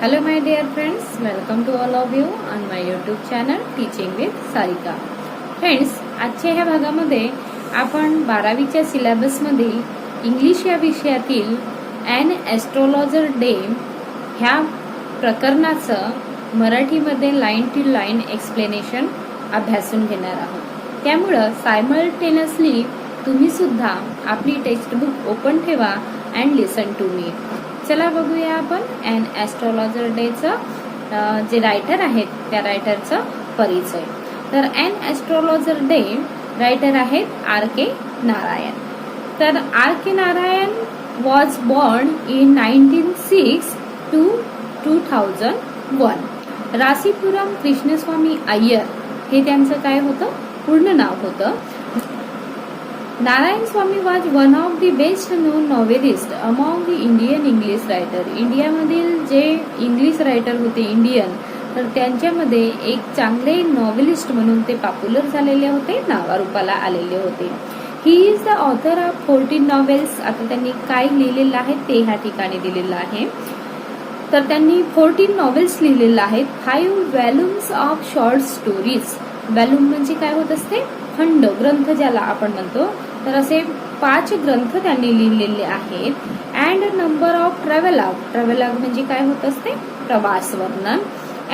Hello my dear friends, welcome to all of you on my YouTube channel Teaching with Sarika. Friends, आजच्या ह्या भागामध्ये आपण 12वीच्या सिलेबसमधील English या विषयातील एन एस्ट्रोलॉजर डे ह्या प्रकरणाचं मराठीमध्ये लाईन टू लाईन एक्सप्लेनेशन अभ्यासून घेणार आहोत. त्यामुळं सायमल्टेनियसली तुम्ही सुद्धा आपली टेक्स्ट बुक ओपन ठेवा अँड लिसन टू मी. चला बघूया आपण एन एस्ट्रोलॉजर डेचं जे रायटर आहेत त्या रायटरचा परिचय. तर एन एस्ट्रोलॉजर डे रायटर आहेत R.K. नारायण. तर R.K. Narayan was born in 1906 to 2001. Rasipuram Krishnaswami Iyer हे त्यांचं काय होतं, पूर्ण नाव होतं. Narayan Swami was one of the best known novelist among the Indian English writer. इंडियामधील जे इंग्लिश रायटर होते इंडियन, तर त्यांच्यामध्ये एक चांगले नॉवेलिस्ट म्हणून ते पॉप्युलर झालेले होते, नावारूपाला आलेले होते. He is the author of 14 novels. आता त्यांनी काय लिहिलेलं आहे ते ह्या ठिकाणी दिलेलं आहे. तर त्यांनी 14 नॉवेल्स लिहिलेलं आहेत. 5 volumes of short stories. Volume म्हणजे काय होत असते, खंड, ग्रंथ ज्याला आपण म्हणतो. तर असे 5 ग्रंथ त्यांनी लिहिलेले आहेत. And number of travelogue. Travelogue म्हणजे काय होत असते, प्रवास वर्णन.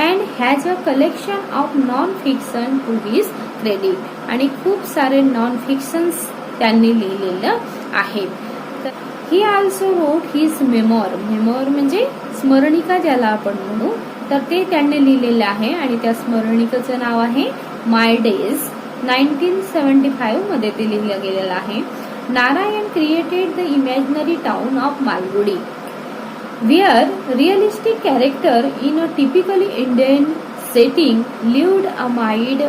And has a collection of non fiction to his credit. आणि खूप सारे नॉन फिक्शन्स त्यांनी लिहिलेलं आहेत. He also wrote his memoir. Memoir म्हणजे स्मरणिका ज्याला आपण म्हणू, तर ते त्यांनी लिहिलेलं आहे. आणि त्या स्मरणिकेचं नाव आहे माय डेज. 1975 मध्ये ते लिहिलं गेलेलं आहे. Narayan created the imaginary town of Malgudi where realistic character in a typically Indian setting lived amid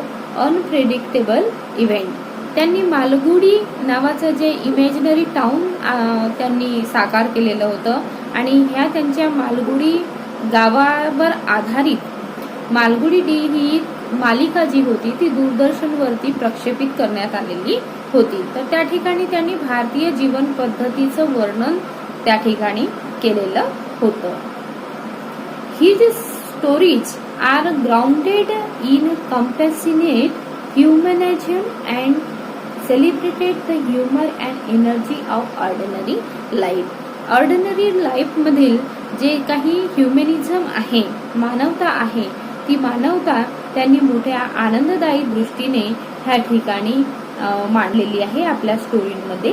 unpredictable event. त्यांनी मालगुडी नावाचं जे इमॅजिनरी टाउन त्यांनी साकार केलेलं होतं. आणि ह्या त्यांच्या मालगुडी गावावर आधारित मालगुडी डी ही मालिका जी होती ती दूरदर्शनवरती प्रक्षेपित करण्यात आलेली होती. तर त्या ठिकाणी त्यांनी भारतीय जीवन पद्धतीचं वर्णन त्या ठिकाणी केलेलं होतं. His stories are grounded in compassionate humanism and celebrated the humour and energy of ordinary life. Ordinary life मधील जे काही ह्युमनिझम आहे, मानवता आहे, ती मानवता त्यांनी मोठ्या आनंददायी दृष्टीने ह्या ठिकाणी मांडलेली आहे आपल्या स्टोरीमध्ये.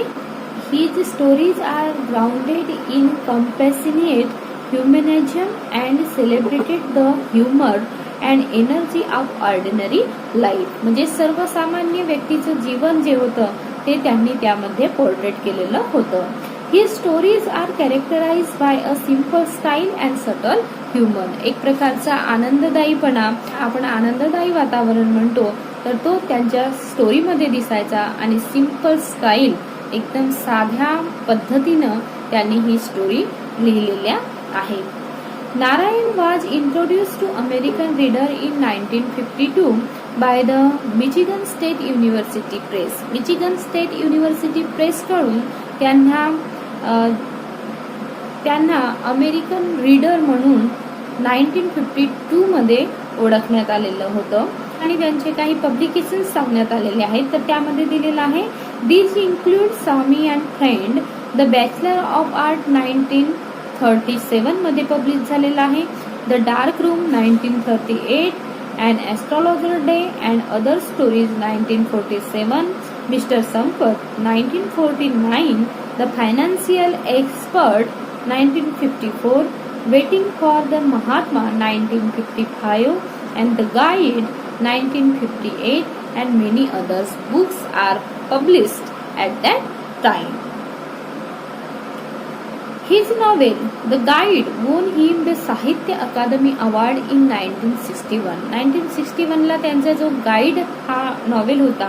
His stories are grounded in compassionate humanism and celebrated the humour and energy of ordinary life. म्हणजे सर्वसामान्य व्यक्तीचं जीवन जे होतं ते त्यांनी त्यामध्ये पोर्ट्रेट केलेलं होतं. His stories are characterized by a simple style and subtle humor. एक प्रकारचा आनंददायीपणा, आपण आनंददायी वातावरण म्हणतो, तर तो त्यांच्या स्टोरीमध्ये दिसायचा. आणि सिंपल स्टाईल, एकदम साध्या पद्धतीनं त्यांनी ही स्टोरी लिहिलेल्या आहे. Narayan was introduced to American reader in 1952 by the Michigan state university press. Michigan state university प्रेसकडून त्यांना अमेरिकन रीडर म्हणून 1952 मध्ये ओळखण्यात आलेलं होतं. आणि त्यांचे काही पब्लिकेशन्स सांगण्यात आलेले आहेत. तर त्यामध्ये दिलेलं आहे, these include Swami and friend, the bachelor of art 1937 मध्ये पब्लिश झालेला आहे. The dark room 1938, and astrologer day and other stories 1947, mister Sampath 1949, the financial expert 1954, waiting for the Mahatma 1955, and the guide 1958, and many others books are published at that time. His novel, The Guide, won him the साहित्य अकादमी award in 1961. 1961 ला त्यांचा जो guide हा novel होता,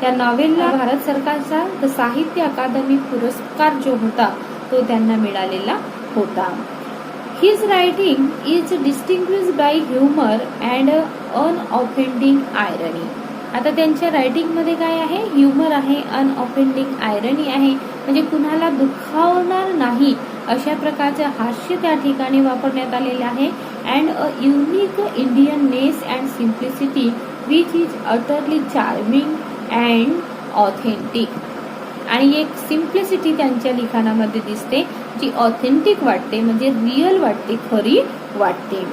त्या नॉवेलला भारत सरकारचा the साहित्य अकादमी पुरस्कार जो होता तो त्यांना मिळालेला होता. His writing is distinguished by humor and unoffending irony. आता त्यांच्या रायटिंग मध्ये काय आहे, ह्युमर आहे, अनऑफेंडिंग आयरनी आहे. म्हणजे कुणाला दुखावणार नाही अशा प्रकारचे हास्य त्या ठिकाणी वापरण्यात आलेले आहे. And a unique Indianness and simplicity which is utterly charming and authentic. आणि एक सिम्प्लिसिटी त्यांच्या लिखाणामध्ये दिसते जी ऑथेंटिक वाटते, म्हणजे रिअल वाटते, खरी वाटते.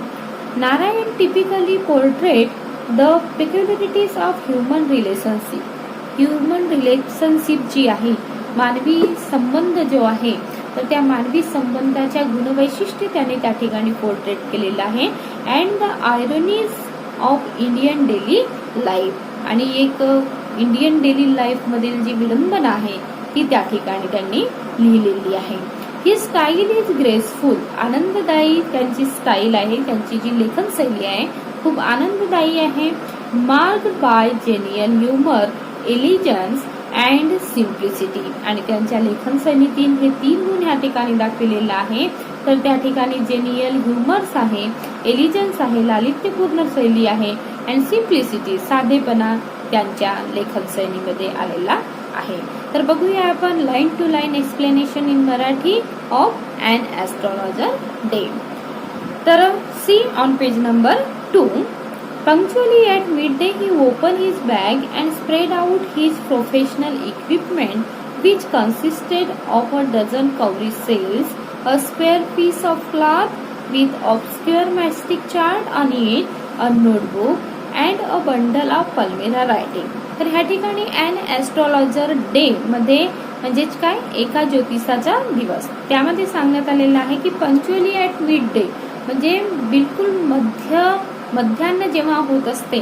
Narayan typically portrait the peculiarities of human relationship. Human relationship जी आहे, मानवी संबंध जो आहे, तर त्या मानवी संबंधाच्या गुणवैशिष्ट्ये त्याने त्या ठिकाणी पोर्ट्रेट केलेलं आहे. And the ironies of Indian daily life. आणि एक इंडियन डेली लाईफ मधील जी विडंबना आहे ती त्या ठिकाणी त्यांनी लिहिलेली आहे. ही स्टाईल इज ग्रेसफुल. आनंददायी त्यांची स्टाईल आहे, त्यांची जी लेखन शैली आहे खूप आनंददायी आहे. Marked by genial humour, elegance and simplicity. आणि त्यांच्या लेखन शैलीतील हे 3 गुण या ठिकाणी दाखविलेला आहे. तर त्या ठिकाणी जेनियल ह्युमर्स आहे, एलिजन्स आहे, लालित्यपूर्ण शैली आहे, अँड सिम्प्लिसिटी, साधेपणा त्यांच्या लेखन शैलीमध्ये आलेला आहे. तर बघूया आपण line to line explanation in Marathi of an astrologer day. तर see on page number 2. Punctually at midday he opened his bag and spread out his professional equipment, which consisted of a dozen cowrie shells, a square piece of cloth with obscure mastic chart on it, a notebook and a bundle of Palmyra writing. तर ह्या ठिकाणी and astrologer day मध्ये म्हणजेच काय, एका ज्योतिषाचा दिवस, त्यामध्ये सांगण्यात आलेलं आहे की पंक्च्युअली ॲट मिड डे म्हणजे बिलकुल मध्यान्ह जेव्हा होत असते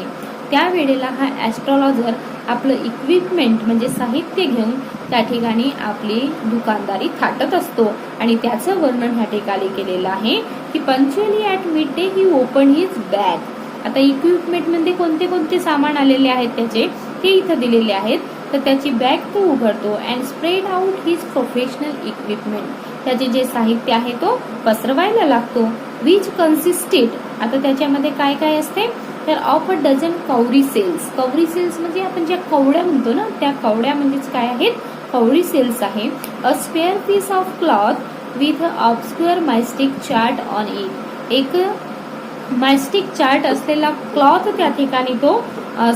त्यावेळेला हा ॲस्ट्रॉलॉजर आपलं इक्विपमेंट म्हणजे साहित्य घेऊन त्या ठिकाणी आपली दुकानदारी थाटत असतो. आणि त्याचं वर्णन ह्या ठिकाणी केलेलं आहे की punctually at midday he open his bag. आता इक्विपमेंट मध्ये कोणते कोणते सामान आलेले आहेत त्याचे ते इथं दिलेले आहेत. तर त्याची बॅग तो उघडतो and spread out his professional equipment. त्याचे जे साहित्य आहे तो पसरवायला लागतो. विच कन्सिस्टेड, आता त्याच्यामध्ये काय काय असते तर of a dozen cowrie shells. Cowrie shells म्हणजे आपण ज्या कवड्या म्हणतो ना, त्या कवड्या म्हणजेच काय आहेत, कवरी सेल्स आहे. A square piece of cloth with obscure mystic chart on it. एक मायस्टिक चार्ट असलेला क्लॉथ त्या ठिकाणी तो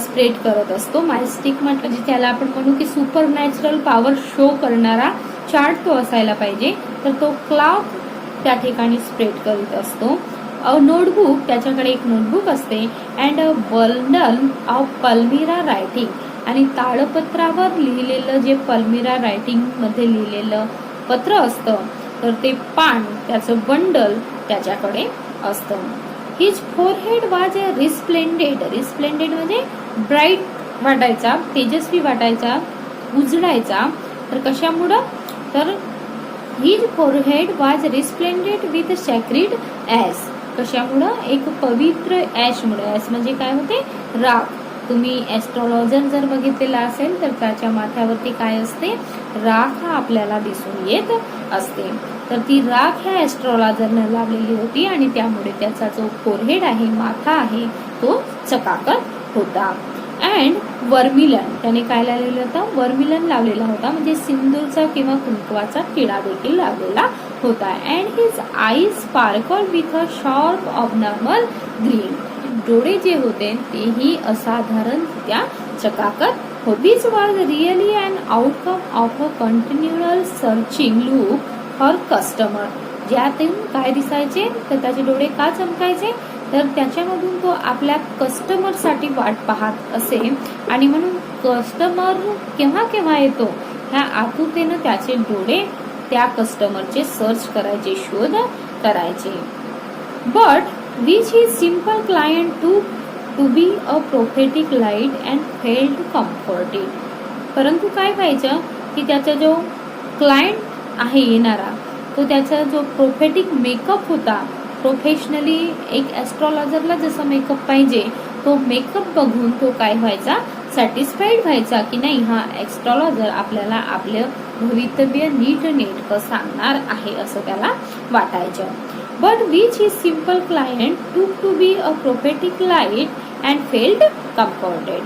स्प्रेड करत असतो. मायस्टिक म्हणजे त्याला आपण म्हणू की सुपर नॅचरल पॉवर शो करणारा चार्ट तो असायला पाहिजे. तर तो क्लॉथ त्या ठिकाणी स्प्रेड करीत असतो. अ नोटबुक, त्याच्याकडे एक नोटबुक असते. And a bundle of palmyra writing, आणि ताडपत्रावर लिहिलेलं जे पल्मिरा रायटिंग मध्ये लिहिलेलं पत्र असतं तर ते पान, त्याचं बंडल त्याच्याकडे असतं. His forehead was a रिस्प्लेंडेड. रिस्प्लेंडेड म्हणजे ब्राईट वाटायचा, तेजस्वी वाटायचा, उजळायचा. तर कशामुळं तर हिज फोरहेड वाज रिस्प्लेंडेड विथ सॅक्रिड ॲश. कशामुळं, एक पवित्र ॲशमुळे. ॲश म्हणजे काय होते, राख. तुम्ही ॲस्ट्रॉलॉजर जर बघितलेला असेल तर त्याच्या माथ्यावरती काय असते, राख हा आपल्याला दिसून येत असते. तर ती राख ह्या ॲस्ट्रॉलॉजरने लावलेली होती आणि त्यामुळे त्याचा जो फोरहेड आहे, माथा आहे, तो चकाकत होता. अँड वर्मिलन, त्याने काय लावलेलं होतं, वर्मिलन लावलेला होता, म्हणजे सिंदूरचा किंवा कुंकवाचा टिळा देखील लावलेला होता. And his eyes sparkle with a sharp abnormal green. डोळे जे होते तेही असाधारणरित्या चकाकत होते. This was really an outcome of a continual searching look for customer. ज्यातून काय दिसायचे तर त्याचे डोळे का चमकायचे तर त्याच्यामधून तो आपल्या कस्टमरसाठी वाट पाहत असे आणि म्हणून कस्टमर केव्हा केव्हा येतो ह्या आतुरतेनं त्याचे डोळे त्या कस्टमरचे सर्च करायचे, शोध करायचे. But which he simple client to be a prophetic light and felt comforted. परंतु काय व्हायचं की त्याचा जो क्लायंट आहे येणारा तो त्याचा जो प्रोफेटिक मेकअप होता, प्रोफेशनली एक ॲस्ट्रॉलॉजरला जसं मेकअप पाहिजे तो मेकअप बघून तो काय व्हायचा, सॅटिस्फाईड व्हायचा की नाही हा ॲस्ट्रॉलॉजर आपल्याला आपलं भवितव्य नीट नेटकं सांगणार आहे असं त्याला वाटायचं. But which he simple client to be a prophetic light and felt comforted.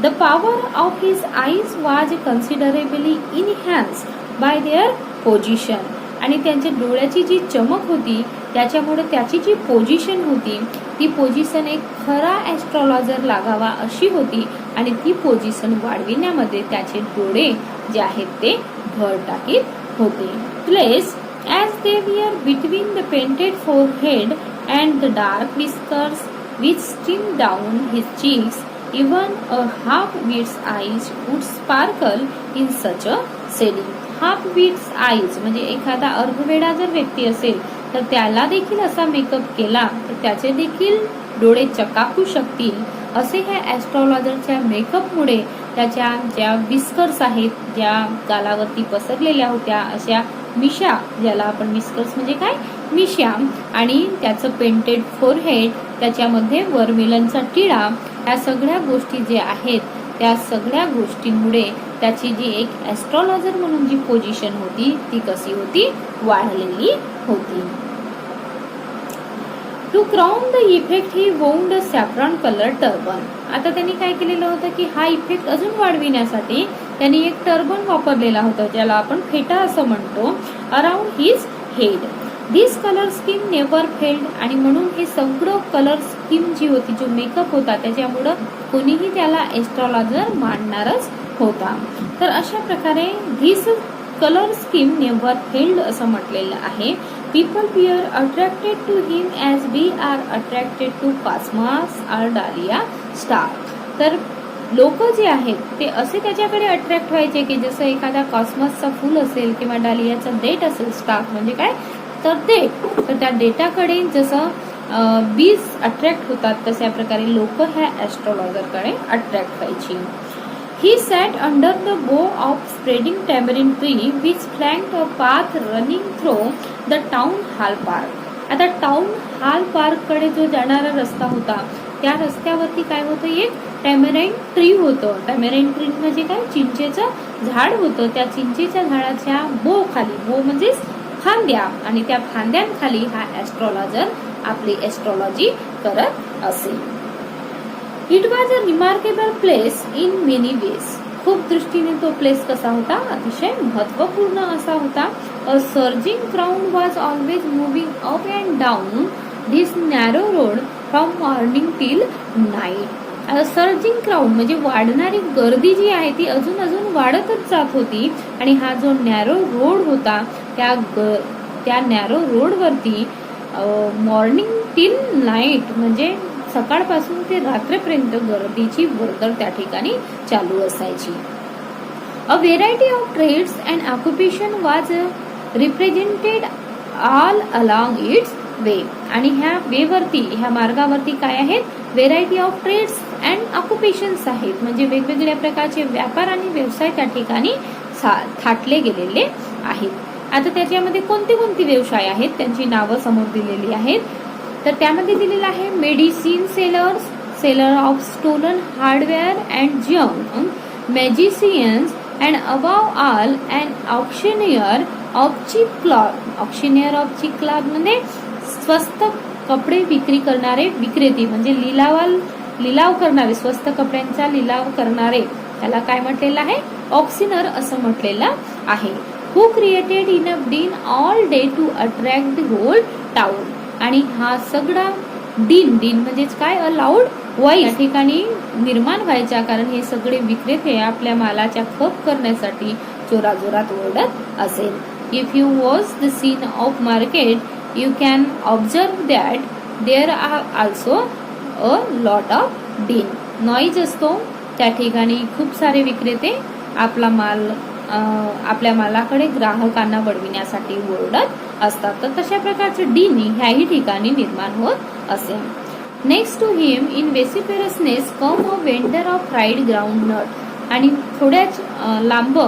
The power of his eyes was considerably enhanced by their position. आणि त्यांच्या डोळ्याची जी चमक होती त्याच्यामुळे त्याची जी पोझिशन होती ती पोझिशन एक खरा ॲस्ट्रॉलॉजर लागावा अशी होती आणि ती पोझिशन वाढविण्यामध्ये त्याचे डोळे जे आहेत ते भर टाकीत होते. Place as they were between the painted forehead and the dark whiskers which streamed down his cheeks, even a half-wit's eyes would sparkle in such a setting. half-wit's eyes म्हणजे एखादा अर्धवेडा जर व्यक्ती असेल तर त्याला देखील असा मेकअप केला तर त्याचे देखील डोळे चकाकू शकतील असे ह्या ॲस्ट्रॉलॉजरच्या मेकअपमुळे त्याच्या ज्या विस्कर्स आहेत, ज्या गालावरती पसरलेल्या होत्या अशा मिशा, ज्याला आपण विस्कर्स म्हणजे काय मिशा, आणि त्याचं पेंटेड फोरहेड, त्याच्यामध्ये वर्मिलनचा टिळा, या सगळ्या गोष्टी जे आहेत त्या सगळ्या गोष्टींमुळे त्याची जी एक ॲस्ट्रॉलॉजर म्हणून जी पोझिशन होती ती कशी होती, वाढलेली होती. To crown the effect he wound a saffron colour turban. आता त्यांनी काय केलेलं होतं की हा इफेक्ट अजून वाढविण्यासाठी त्यांनी एक टर्बन वापरलेला होता ज्याला आपण फेटा असं म्हणतो, अराउंड हिज हेड. दिस कलर स्कीम नेव्हर फेल्ड. आणि म्हणून हे सगळं कलर स्कीम जी होती, जो मेकअप होता, त्याच्यामुळं कोणीही त्याला ॲस्ट्रॉलॉजर मानणारच होता. तर अशा प्रकारे this colour scheme never failed असं म्हटलेलं आहे. People were attracted to him as we are attracted to cosmos or dahlia star. तर लोक जे आहेत ते असे त्याच्याकडे अट्रॅक्ट व्हायचे की जसं एखादा कॉस्मसचा फूल असेल किंवा डालियाचा देठ असेल, स्टार म्हणजे काय तर देठ, तर त्या डेटाकडे जसं बीज अट्रॅक्ट होतात तशा प्रकारे लोक ह्या ॲस्ट्रॉलॉजरकडे अट्रॅक्ट व्हायची. He sat under the bough of spreading tamarind tree which flanked a path running through the town hall park. आता टाउन हॉल पार्क कडे जो जाणारा रस्ता होता त्या रस्त्यावरती काय होतं, एक टॅमराईन ट्री होतं. टॅमराईन ट्री म्हणजे काय, चिंचेचं झाड होतं. त्या चिंचेच्या झाडाच्या बो खाली, बो म्हणजे फांद्या, आणि त्या फांद्यांखाली हा ॲस्ट्रॉलॉजर आपली ॲस्ट्रॉलॉजी करत असे. It was a remarkable place in many veg. खूप दृष्टीने तो प्लेस कसा होता, अतिशय महत्वपूर्ण असा होता. A surging crowd was always moving up and down this narrow road from morning till night. Surging crowd म्हणजे वाढणारी गर्दी जी आहे ती अजून वाढतच जात होती. आणि हा जो नॅरो रोड होता त्या नॅरो रोडवरती मॉर्निंग टिल नाईट म्हणजे सकाळपासून ते रात्रीपर्यंत गर्दीची वर्दळ त्या ठिकाणी चालू असायची. A variety of trades and occupation was represented all along its way. आणि ह्या वेवरती, ह्या मार्गावरती काय आहेत, variety of trades and occupations आहेत, म्हणजे वेगवेगळ्या प्रकारचे व्यापार आणि व्यवसाय त्या ठिकाणी थाटले गेलेले आहेत. आता त्याच्यामध्ये कोणते कोणते व्यवसाय आहेत त्यांची नावं समोर दिलेली आहेत. तर त्यामध्ये दिलेलं आहे medicine sellers, seller of stolen hardware and junk, magicians and above all and auctioneer of cheap cloth. Auctioneer of cheap cloth म्हणजे स्वस्त कपडे विक्री करणारे विक्रेते, म्हणजे लिलाव करणारे, स्वस्त कपड्यांचा लिलाव करणारे, त्याला काय म्हटलेलं आहे, ऑक्सिनर असं म्हटलेलं आहे. Who created enough din all day to attract the whole town. आणि हा सगळा डीन म्हणजेच काय, अ लाऊड व्हॉइस या ठिकाणी निर्माण व्हायचा, कारण हे सगळे विक्रेते आपल्या मालाच्या खप करण्यासाठी जोराजोरात ओरडत असेल. If you watch the scene of market you can observe that there are also a lot of din. Noise असतो त्या ठिकाणी, खूप सारे विक्रेते आपल्या मालाकडे ग्राहकांना वळविण्यासाठी ओरडत असतात. तर तशा प्रकारचं डीन ह्याही ठिकाणी निर्माण होत असे. Next to him in vociferousness came a vendor of fried groundnut. आणि थोड्याच लांब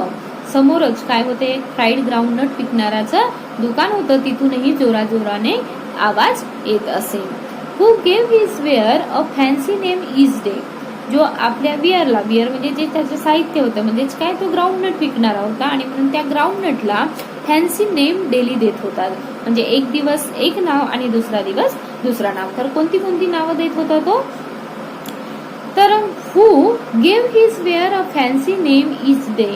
समोरच काय होते, फ्राईड ग्राउंड नट विकणाऱ्याचं दुकान होतं, तिथूनही जोराजोराने आवाज येत असे. Who gave his ware a fancy name each day. जो आपल्या विअरला, विअर म्हणजे जे त्याचं साहित्य होतं, म्हणजेच काय, तो ग्राउंड नट विकणारा होता आणि म्हणून त्या ग्राउंड नटला फॅन्सी नेम डेली देत होता. म्हणजे एक दिवस एक नाव आणि दुसरा दिवस दुसरा नाव. तर कोणती कोणती नावं देत होता तो, तर who gave his ware a fancy name each day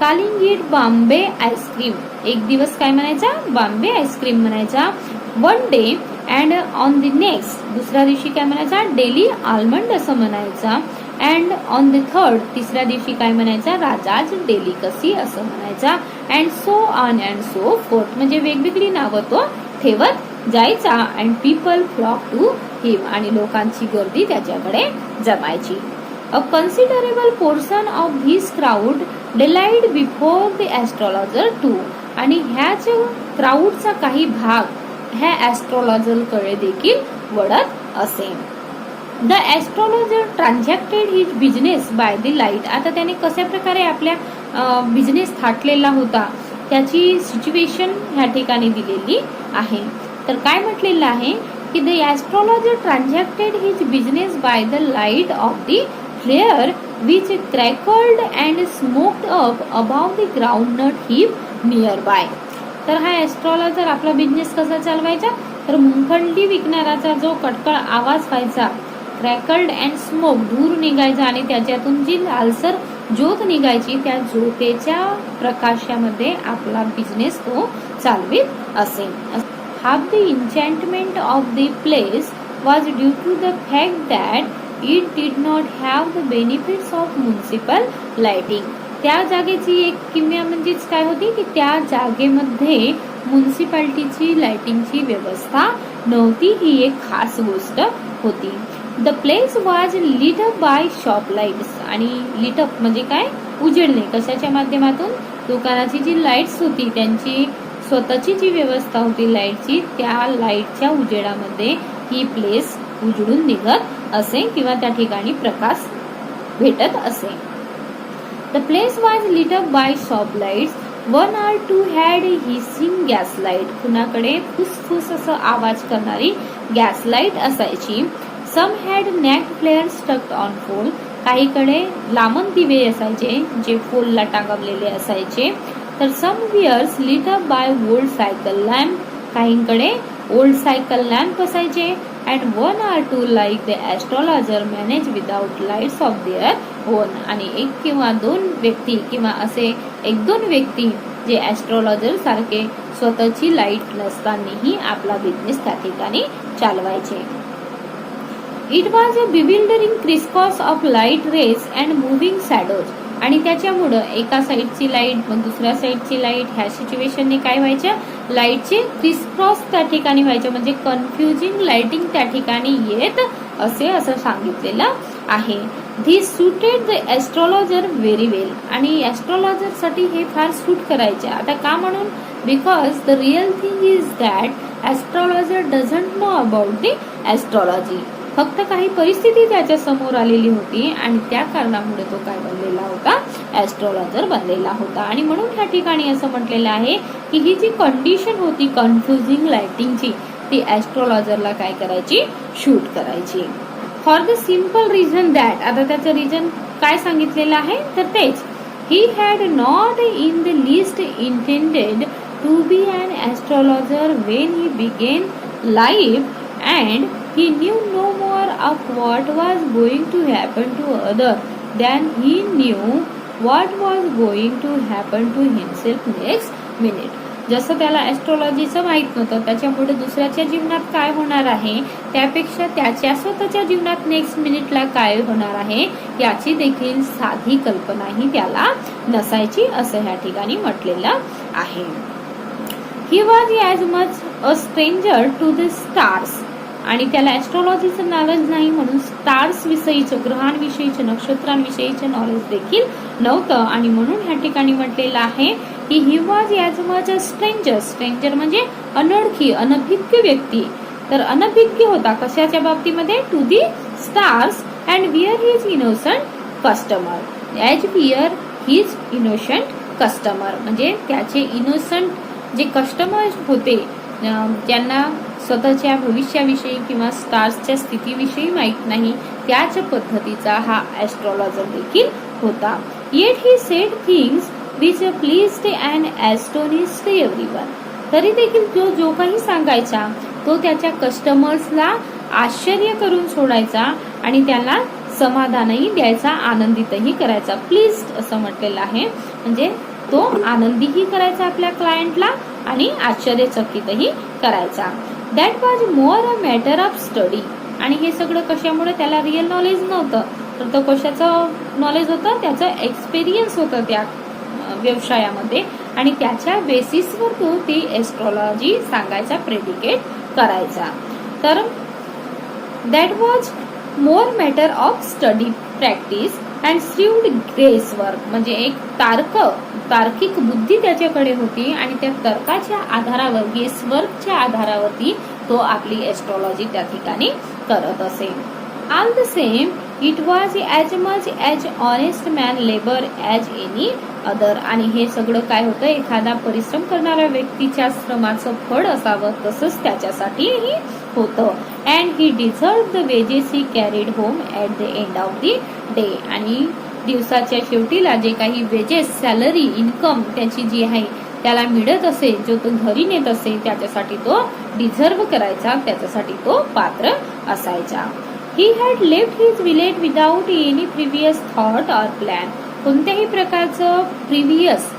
calling it Bombay ice cream, एक दिवस काय म्हणायचा, बॉम्बे आईस्क्रीम म्हणायचा. One day and on the next, दुसऱ्या दिवशी काय म्हणायचा, डेली आल्मंड असं म्हणायचा. अँड ऑन द थर्ड, तिसऱ्या दिवशी काय म्हणायचा, राजाज डेलिकसी असं म्हणायचा. And so on and so forth, म्हणजे वेगवेगळी नावं तो ठेवत जायचा. And people flock to him, आणि लोकांची गर्दी त्याच्याकडे जमायची. A considerable portion of this crowd dallied before the astrologer too, आणि ह्याच क्राऊडचा काही भाग ह्या ॲस्ट्रॉलॉजरकडे देखील वळत असे. The astrologer transacted his business by the light, आता त्याने कशा प्रकारे आपल्या बिझनेस थाटलेला होता त्याची सिच्युएशन ह्या ठिकाणी दिलेली आहे. तर काय म्हटलेलं आहे की the astrologer transacted his business by the light of the flare which crackled and smoked up about the groundnut heap nearby. तर हा ॲस्ट्रॉलॉजर आपला बिझनेस कसा चालवायचा, तर मुंगफळी विकणाराचा जो कटकळ आवाज व्हायचा, क्रॅकल्ड अँड स्मोक, धूर निघायचा आणि त्याच्यातून जी लालसर ज्योत निघायची, त्या ज्योतेच्या प्रकाशामध्ये आपला बिझनेस तो चालवित असे. Half the enchantment of the place was due to the fact that it did not have the benefits of municipal lighting. त्या जागेची एक किमया म्हणजेच काय होती की त्या जागेमध्ये म्युनिसिपालिटीची लाइटिंगची व्यवस्था नव्हती, ही एक खास गोष्ट होती. The place was lit up by shop lights, आणि लिट अप म्हणजे काय, उजेडणे, कशाच्या माध्यमातून, दुकानाची जी लाईट्स होती त्यांची स्वतःची जी व्यवस्था होती लाईटची, त्या लाईटच्या उजेडामध्ये ही प्लेस उजडून निघत असे किंवा त्या ठिकाणी प्रकाश भेटत असे. The place was lit up by shop lights, one or two had hissing gas light, कुणाकडे फुसफुस असं आवाज करणारी गॅस लाईट असायची. Some had naked flare stuck on pole, काहीकडे लांबन दिवे असायचे जे पोलला टांगवलेले असायचे. तर some wares lit up by old cycle lamp, काहींकडे ओल्ड सायकल लॅम्प असायचे. And one or two like the astrologer manage without lights of their own, आणि एक किंवा दोन व्यक्ती किंवा असे एक दोन व्यक्ती जे ॲस्ट्रॉलॉजर सारखे स्वतःची लाईट नसतानाही आपला बिझनेस त्या ठिकाणी चालवायचे. It was a bewildering crisscross of light rays and moving shadows, आणि त्याच्यामुळं एका साईडची लाईट मग दुसऱ्या साईडची लाईट ह्या सिच्युएशनने काय व्हायच्या, लाईटचे क्रिसक्रॉस त्या ठिकाणी व्हायचे, म्हणजे कन्फ्युजिंग लाइटिंग त्या ठिकाणी येत असे असं सांगितलेलं आहे. This suited the astrologer very well, आणि ॲस्ट्रॉलॉजर साठी हे फार सूट करायचे. आता का म्हणून, because the real thing is that astrologer doesn't know about the astrology, फक्त काही परिस्थिती त्याच्या समोर आलेली होती आणि त्या कारणामुळे तो काय बनलेला होता, ॲस्ट्रॉलॉजर बनलेला होता. आणि म्हणून ह्या ठिकाणी असं म्हटलेलं आहे की ही जी कंडिशन होती कन्फ्युजिंग लाइटिंगची, ती ॲस्ट्रॉलॉजरला काय करायची, शूट करायची. For the simple reason that, आता त्याचं रिझन काय सांगितलेलं आहे, तर तेच, he had not in the list intended to be an astrologer when he begin life, and he knew no more of what was going to happen to other than he knew what was going to happen to himself next minute. जसं त्याला ॲस्ट्रॉलॉजीचं माहित नव्हतं, त्याच्यामुळे दुसऱ्याच्या जीवनात काय होणार आहे त्यापेक्षा त्याच्या स्वतःच्या जीवनात नेक्स्ट मिनिटला काय होणार आहे याची देखील साधी कल्पनाही त्याला नसायची, असं ह्या ठिकाणी म्हटलेलं आहे. He was as much a stranger to the stars, आणि त्याला ॲस्ट्रॉलॉजीचं नॉलेज नाही म्हणून स्टार्स विषयीचं, ग्रहांविषयीचं, नक्षत्रांविषयीचं नॉलेज देखील नव्हतं. आणि म्हणून ह्या ठिकाणी म्हटलेलं आहे की he was as much a stranger, stranger म्हणजे अनोळखी, अनभिज्ञ व्यक्ती. तर अनभिज्ञ होता कशाच्या बाबतीमध्ये, to the stars, and were his innocent customer, as were his innocent customer, म्हणजे त्याचे इनोसंट जे कस्टमर होते, ज्यांना स्वतःच्या भविष्याविषयी किंवा स्टार्सच्या स्थितीविषयी माहीत नाही, त्याच पद्धतीचा हा ॲस्ट्रॉलॉजर देखील होता. Yet he said things which pleased and astonished everyone, तरी देखील जो काही सांगायचा तो त्याच्या कस्टमर्सला आश्चर्य करून सोडायचा आणि त्यांना समाधानही द्यायचा, आनंदितही करायचा. प्लीज्ड असं म्हटलेलं आहे, म्हणजे तो आनंदीही करायचा आपल्या क्लायंटला आणि आश्चर्यचकितही करायचा. That was more a matter of study. आणि हे सगळं कशामुळे, त्याला रिअल नॉलेज नव्हतं, तर तो कशाचं नॉलेज होतं, त्याचं एक्सपिरियन्स होतं त्या व्यवसायामध्ये, आणि त्याच्या बेसिसवर तो ती एस्ट्रॉलॉजी सांगायचा, प्रेडिकेट करायचा. तर that was more matter of study, practice and shrewd guesswork. म्हणजे एक तार्किक बुद्धी त्याच्याकडे होती आणि त्या तर्काच्या आधारावर, गेस वर्कच्या आधारावरती तो आपली एस्ट्रॉलॉजी त्या ठिकाणी करत असे. All the same it was as much as honest man labour as any other. आणि हे सगळं काय होतं, एखादा परिश्रम करणाऱ्या व्यक्तीच्या श्रमाचं फळ असावं तसंच त्याच्यासाठीही होतं. And he deserve the wedges he carried home at the end of the day. आणि दिवसाच्या शेवटीला जे काही वेजेस, सॅलरी, इन्कम त्याची जी आहे त्याला मिळत असे, जो तो घरी नेत असे, त्याच्यासाठी तो डिझर्व करायचा, त्याच्यासाठी तो पात्र असायचा. He had left his village without any previous thought or plan. कोणत्याही प्रकारचं प्रिव्हियस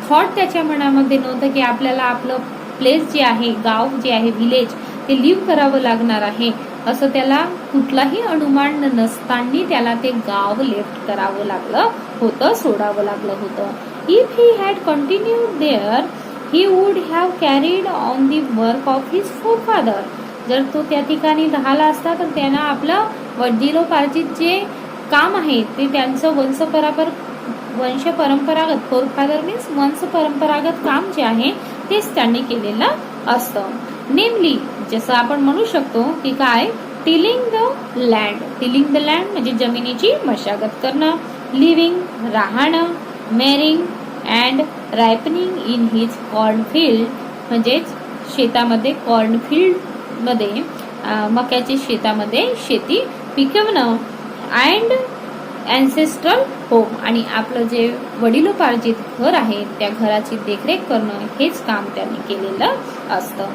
थॉट त्याच्या मनामध्ये नव्हतं की आपल्याला आपलं प्लेस जे आहे, गाव जे आहे, विलेज, ते लिव्ह करावं लागणार आहे, असं त्याला कुठलाही अनुमान नसताना त्याला ते गाव लेफ्ट करावं लागलं होतं, सोडावं लागलं होतं. If he had continued there he would have carried on the work of his forefather. जर तो त्या ठिकाणी राहिला असता तर त्यांना आपलं वडिलोपार्जित जे काम आहे ते त्यांचं वंशपरंपरागत, फोरफादर मीन्स वंशपरंपरागत काम जे आहे तेच त्यांनी केलेलं असतं. नेमली, जसं आपण म्हणू शकतो की काय, tilling the land. Tilling the land म्हणजे जमिनीची मशागत करणं, लिव्हिंग राहणं, marrying and ripening in his cornfield म्हणजेच शेतामध्ये, कॉर्नफील्ड मध्ये, मक्याच्या शेतामध्ये शेती पिकवणं, अँड अँसेस्ट्रल होम आणि आपलं जे वडिलोपार्जित घर आहे त्या घराची देखरेख करणं, हेच काम त्यांनी केलेलं असतं.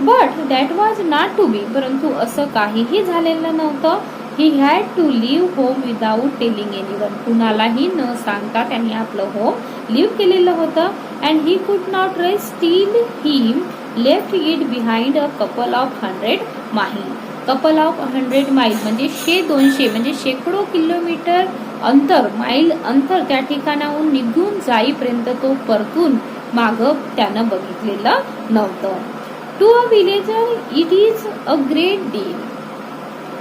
But that was not to be. परंतु असं काहीही झालेलं नव्हतं. He had to leave home without telling anyone. कुणालाही न सांगता त्यांनी आपलं होम लिव्ह केलेलं होतं. And he could not rest till he left it behind a couple of 100 mile. Couple of 100 mile म्हणजे 100-200 म्हणजे शेकडो किलोमीटर अंतर, माईल अंतर त्या ठिकाणाहून निघून जाईपर्यंत तो परतून मागं त्यानं बघितलेलं नव्हतं. To a villager it is a great deal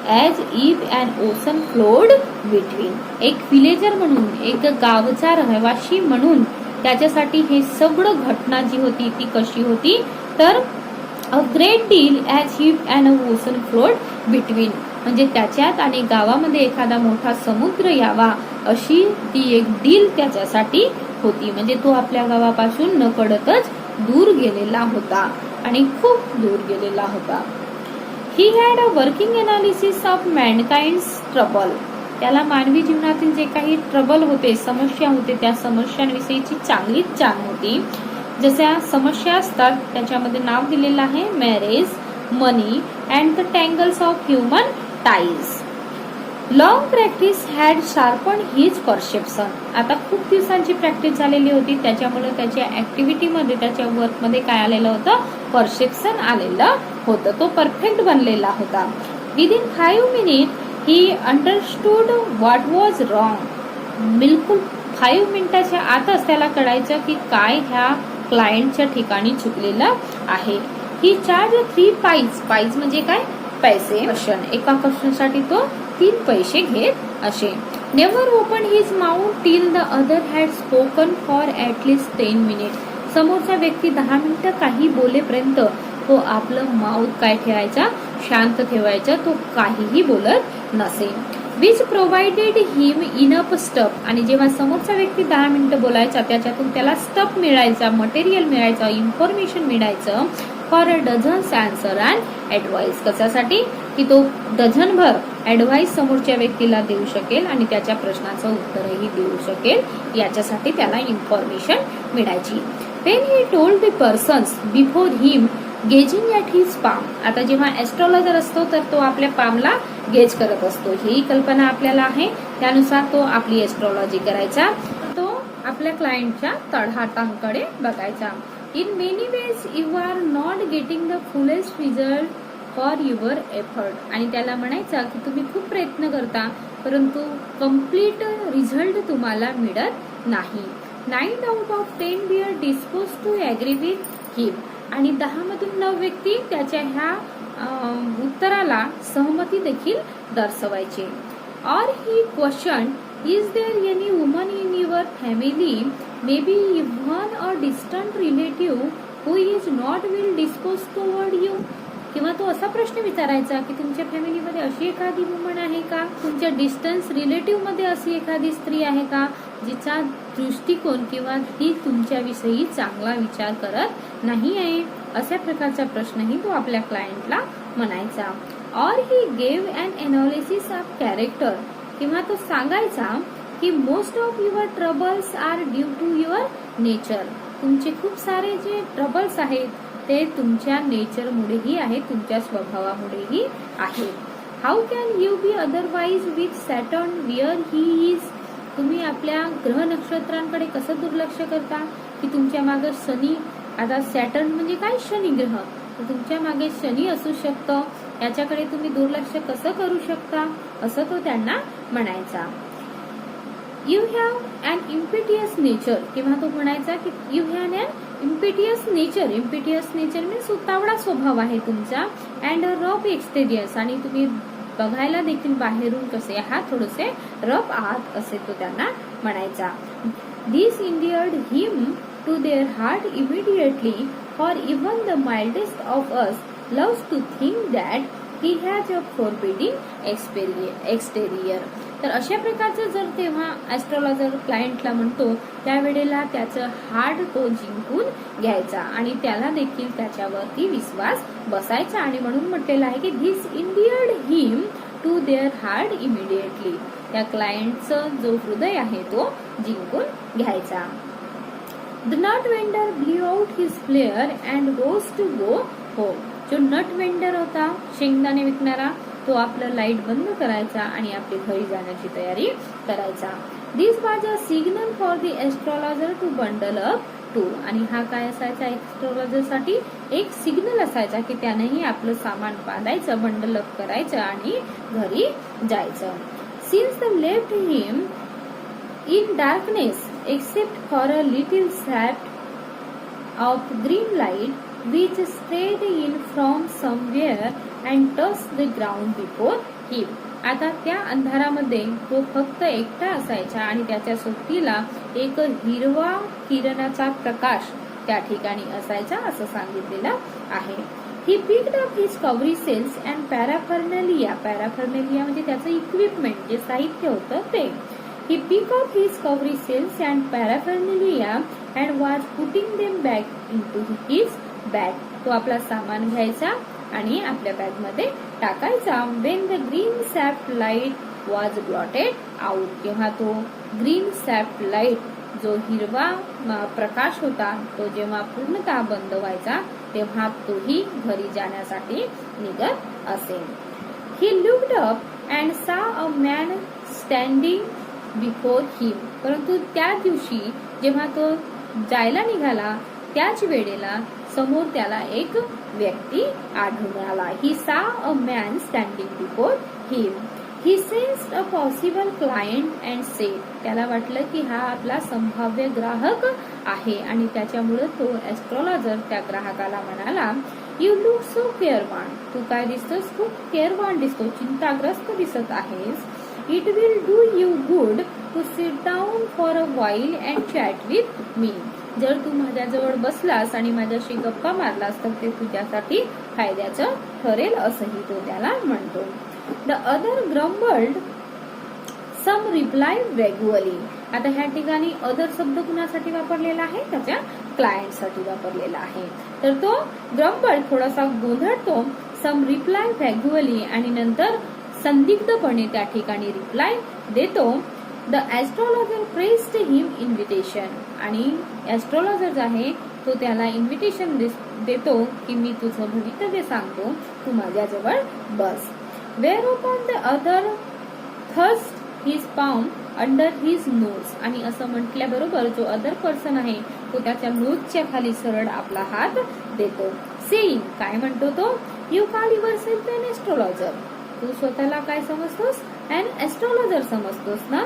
as if an ocean flowed between. एक विलेजर म्हणून, एक गावचा रहिवासी म्हणून त्याच्यासाठी हे सगळं घटना जी होती ती कशी होती, तर a great deal as if an ocean flowed between म्हणजे त्याच्यात आणि गावामध्ये एखादा मोठा समुद्र यावा अशी ती एक डील त्याच्यासाठी होती. म्हणजे तो आपल्या गावापासून न कळतच दूर गेलेला होता आणि खूप दूर गेलेला होता. He had a working analysis of mankind's trouble. त्याला मानवी जीवनातील जे काही ट्रबल होते, समस्या होते, त्या समस्यांविषयीची चांगलीच जाण होती. जशा समस्या असतात त्याच्यामध्ये नाव दिलेलं आहे marriage, money and the tangles of human ties. Long practice had sharpen his perception. आता खूप दिवसांची प्रॅक्टिस झालेली होती, त्याच्यामुळे त्याच्या ऍक्टिव्हिटीमध्ये, त्याच्या वर्कमध्ये काय आलेलं होतं, परसेप्शन आलेलं होतं. तो परफेक्ट बनलेला होता. Within 5 minute he understood what was wrong. बिलकुल 5 मिनिटाच्या आतच त्याला कळायचं की काय ह्या क्लायंटच्या ठिकाणी चुकलेलं आहे. ही चार्ज 3 पाईज म्हणजे काय, पैसे. क्वेश्चन, एका क्वेश्चनसाठी तो 3 पैसे घेत असे. Never open his mouth till the other had spoken for at least 10 minute. समोरचा व्यक्ती 10 मिनिटं काही बोलेपर्यंत तो आपलं माउथ काय ठेवायचा, शांत ठेवायचा, तो काहीही बोलत नसे. Which provided him enough stuff. आणि जेव्हा समोरचा व्यक्ती 10 मिनिटं बोलायचा त्याच्यातून त्याला स्टफ मिळायचा, मटेरियल मिळायचं, इन्फॉर्मेशन मिळायचं for a dozens answer and advice. कशासाठी की तो डझनभर ॲडवाइस समोरच्या व्यक्तीला देऊ शकेल आणि त्याच्या प्रश्नाचं उत्तरही देऊ शकेल, याच्यासाठी त्याला इन्फॉर्मेशन मिळायची. When he told the persons before him gazing at his palm. आता जेव्हा ॲस्ट्रॉलॉजर असतो तर तो आपल्या पामला गेज करत असतो, ही कल्पना आपल्याला आहे. त्यानुसार तो आपली ॲस्ट्रॉलॉजी करायचा. तो आपल्या क्लायंटच्या तळहातांकडे बघायचा. In many ways you are not getting the fullest result for your effort. आणि त्याला म्हणायचा की तुम्ही खूप प्रयत्न करता परंतु कम्प्लीट रिझल्ट तुम्हाला मिळत नाही. 9 out of 10 we are disposed to agree with him. आणि 10 मधून 9 व्यक्ती त्याच्या ह्या उत्तराला सहमती देखील दर्शवायचे. Or he question, is there any woman in your family, may be one or distant relative who is not well dispose toward you. किंवा तो असा प्रश्न विचारायचा की तुमच्या फॅमिलीमध्ये अशी एखादी वुमन आहे का, तुमच्या डिस्टन्स रिलेटिव्ह मध्ये अशी एखादी स्त्री आहे का जिचा दृष्टिकोन किंवा ती तुमच्याविषयी चांगला विचार करत नाही आहे. अशा प्रकारचा प्रश्नही तो आपल्या क्लायंटला म्हणायचा. और he gave an analysis of character. किंवा तो सांगायचा की most of your troubles are due to your nature. तुमचे खूप सारे जे ट्रबल्स आहेत ते तुमच्या नेचरमुळेही आहे, तुमच्या स्वभावामुळेही आहे. How can you be otherwise with Saturn where he is. तुम्ही आपल्या ग्रह नक्षत्रांकडे कसं दुर्लक्ष करता की तुमच्या मागे शनी, आता सॅटर्न म्हणजे काय, शनी ग्रह, तर तुमच्या मागे शनी असू शकतं, याच्याकडे तुम्ही दुर्लक्ष कसं करू शकता असं तो त्यांना म्हणायचा. You have an impetuous nature. किंवा तो म्हणायचा की you have an impetuous nature. Impetuous nature means उतावळा स्वभाव आहे तुमचा. And rough exterior. आणि तुम्ही बघायला देखील बाहेरून कसे आहात, थोडेसे रफ आहात असे तो त्यांना म्हणायचा. This endeared him to their heart immediately, for even the mildest of us loves to think that he has a forbidding exterior. तर अशा प्रकारचं जर तेव्हा ऍस्ट्रॉलॉजर क्लायंटला म्हणतो त्यावेळेला त्याचं हार्ट तो जिंकून घ्यायचा आणि त्याला देखील त्याच्यावरती विश्वास बसायचा. आणि म्हणून म्हटलेलं आहे की this endeared him to their heart immediately. त्या क्लायंटचं जो हृदय आहे तो जिंकून घ्यायचा. The nut vendor blew out his flare and rose to go home. जो नट वेंडर होता, शेंगदाणे विकणारा, तो आपलं लाईट बंद करायचा आणि आपली घरी जाण्याची तयारी करायचा. This was a signal for the astrologer to bundle up too. आणि हा काय असायचा एस्ट्रॉलॉजर साठी एक सिग्नल असायचा की त्यानेही आपलं सामान बांधायचं, बंडल अप करायचं आणि घरी जायचं. Since the left him in darkness except for a little sat of green light which strayed in from somewhere and touched the ground before him. आता त्या अंधारामध्ये तो फक्त एकटा असायचा आणि त्याच्या सोबतीला एक हिरवा किरणाचा प्रकाश त्या ठिकाणी असायचा असं सांगितलेलं आहे. He picked up his cowrie cells and paraphernalia. Paraphernalia म्हणजे त्याचं इक्विपमेंट, जे साहित्य होतं ते. He picked up his cowrie cells and paraphernalia and was putting them back into his bag. तो आपला सामान घ्यायचा आणि आपल्या बॅग मध्ये टाकायचा. When the green shaft light was blotted out. जेव्हा तो ग्रीन सॅफ्ट लाईट, जो हिरवा प्रकाश होता, तो जेव्हा पूर्णतः बंद व्हायचा तेव्हा तोही घरी जाण्यासाठी निघत असेल. ही लुक्ड अप अँड सा अ मॅन स्टँडिंग बिफोर हिम. परंतु त्या दिवशी जेव्हा तो जायला निघाला त्याच वेळेला समोर त्याला एक व्यक्ती आढळून आला. ही सा a man standing before him. He sensed a possible client and sed. त्याला वाटलं की हा आपला संभाव्य ग्राहक आहे आणि त्याच्यामुळे तो ऍस्ट्रॉलॉजर त्या ग्राहकाला म्हणाला, यू लुक सो केअरवान. तू काय दिसतोस, खूप केअरवान दिसतो, चिंताग्रस्त दिसत आहेस. It will do you good to sit down for a while and chat with me. जर तू माझ्याजवळ बसलास आणि माझ्याशी गप्पा मारलास तर ते तुझ्यासाठी फायद्याचं ठरेल असंही तो त्याला म्हणतो. The other grumbled some reply regularly. आता ह्या ठिकाणी अदर शब्द कुणासाठी वापरलेला आहे, त्याच्या क्लायंटसाठी वापरलेला आहे. तर तो ग्रम्बल्ड थोडासा गोंधळतो. सम रिप्लाय रेग्युअरली आणि नंतर संदिग्धपणे त्या ठिकाणी रिप्लाय देतो. The astrologer pressed him invitation. आणि ऍस्ट्रॉलॉजर आहे तो त्याला इन्व्हिटेशन देतो की मी तुझं भवितव्य सांगतो, तू माझ्याजवळ बस. Whereupon the other thrust his palm under his nose, आणि असं म्हटल्याबरोबर जो अदर पर्सन आहे तो त्याच्या नोजच्या खाली सरळ आपला हात देतो. सेइंग, काय म्हणतो तो, you call yourself an astrologer, तू स्वतःला काय समजतोस, एन एस्ट्रोलॉजर समजतोस ना.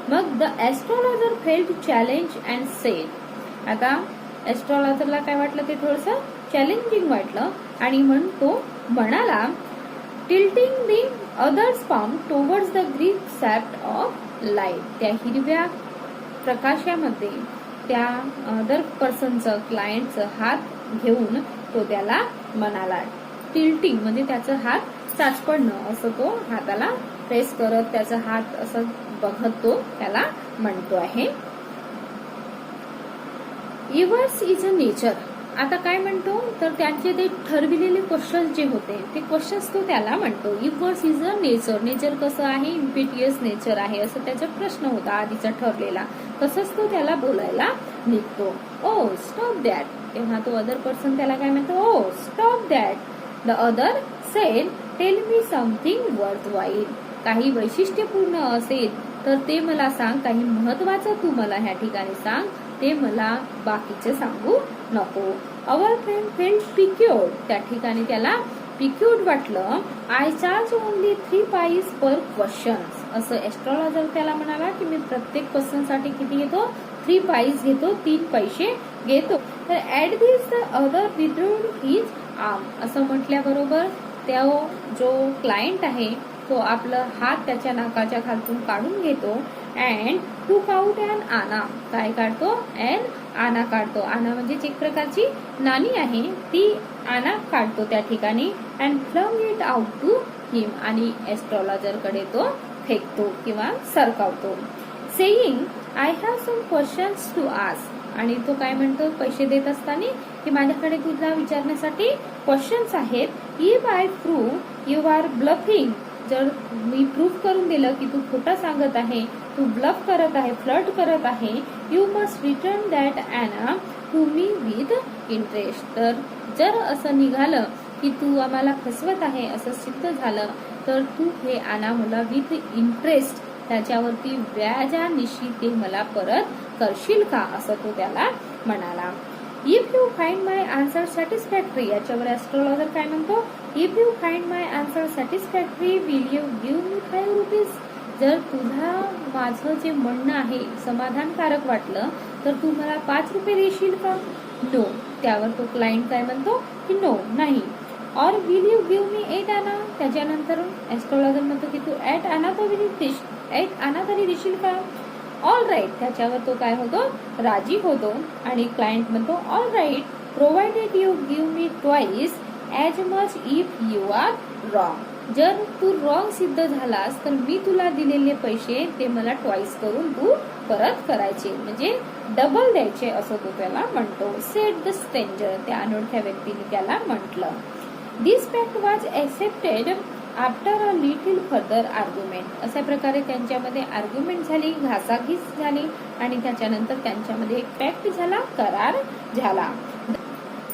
मग the astrologer felt challenge and said, आता एस्ट्रोलॉजरला काय वाटलं, ते थोडंसं चॅलेंजिंग वाटलं आणि म्हणून तो म्हणाला, tilting the other's palm towards the green shaft of light, त्या हिरव्या प्रकाशामध्ये त्या अदर पर्सनचं, क्लायंटचं हात घेऊन तो त्याला म्हणाला. टिल्टिंग म्हणजे त्याचं हात चाचपडणं, असं तो हाताला प्रेस करत त्याचा हात असं बघत तो त्याला म्हणतो आहे. युअर्स इज अ नेचर, आता काय म्हणतो तर त्यांचे ते ठरविलेले क्वेश्चन जे होते ते क्वेश्चन्स तो त्याला म्हणतो. Yours is a nature, nature कसं आहे, इम्पिटियस नेचर आहे असं त्याचा प्रश्न होता आधीचा ठरलेला, तसंच तो त्याला बोलायला निघतो. ओ स्टॉप दॅट, तेव्हा तो अदर पर्सन त्याला काय म्हणतो, oh stop that. The other said, tell me something worthwhile, काही वैशिष्ट्यपूर्ण असेल तर ते मला सांग, काही महत्वाचं तू मला ह्या ठिकाणी सांग, ते मला बाकीचे सांगू नको. अवर फ्रेंड फेल्ट पिक्युर्ड, त्या ठिकाणी त्याला पिक्युर्ड वाटलं. I charge only 3 pies per question, असं एस्ट्रोलॉजर त्याला म्हणाला की मी प्रत्येक क्वेश्चन साठी किती घेतो, 3 पाईस घेतो, 3 पैसे घेतो. तर at this the other withdrew his arm, असं म्हटल्याबरोबर त्या जो क्लायंट आहे तो आपलं हात त्याच्या नाकाच्या खालतून काढून घेतो. अँड टूक आउट अँड आना, काय काढतो, एन आना काढतो. आना म्हणजे एक प्रकारची नाणी आहे, ती आना काढतो त्या ठिकाणी. And flung it out to him, आणि एस्ट्रोलॉजर कडे तो फेकतो किंवा सरकावतो. Saying I have some questions to ask, आणि तो काय म्हणतो पैसे देत असताना की माझ्याकडे तुला विचारण्यासाठी क्वेश्चन्स आहेत. If I prove you are bluffing, जर मी प्रूफ करून दिलं की तू खोटं सांगत आहे, तू ब्लफ करत आहे, फ्लर्ट करत आहे, you must return that anna to me with interest, तर जर असं निघालं की तू आम्हाला फसवत आहे असं सिद्ध झालं तर तू हे आणा मला विथ इंटरेस्ट, त्याच्यावरती व्याजानिशी ते मला परत करशील का, असं तो त्याला म्हणाला. If you find my answer satisfactory, याच्यावर एस्ट्रोलॉजर काय म्हणतो, if you find my answer satisfactory will you give me 5 rupees, जर तुला माझं जे म्हणणं आहे समाधानकारक वाटलं तर तू मला 5 रुपये देशील का. नो, त्यावर तो क्लायंट काय म्हणतो की नो, नाही. और विल यू गिव्ह मी 8 आना, त्याच्यानंतर एस्ट्रोलॉजर म्हणतो की तू 8 आना तरी देशील का. ऑल राईट, त्याच्यावर तो काय होतो, राजी होतो. आणि क्लायंट म्हणतो all right provided you give me twice as much if you are wrong, जर तू रॉंग सिद्ध झालास तर मी तुला दिलेले पैसे ते मला ट्वाइस करून तू परत करायचे, म्हणजे डबल द्यायचे, असं तो त्याला म्हणतो. सेड द स्ट्रेंजर, त्या अनोळख्या व्यक्तीने त्याला म्हटलं. This fact was accepted after a little further argument, अशा प्रकारे त्यांच्यामध्ये आर्ग्युमेंट झाली, घासाघीस झाली आणि त्याच्यानंतर त्यांच्यामध्ये एक पॅक्ट झाला, करार झाला.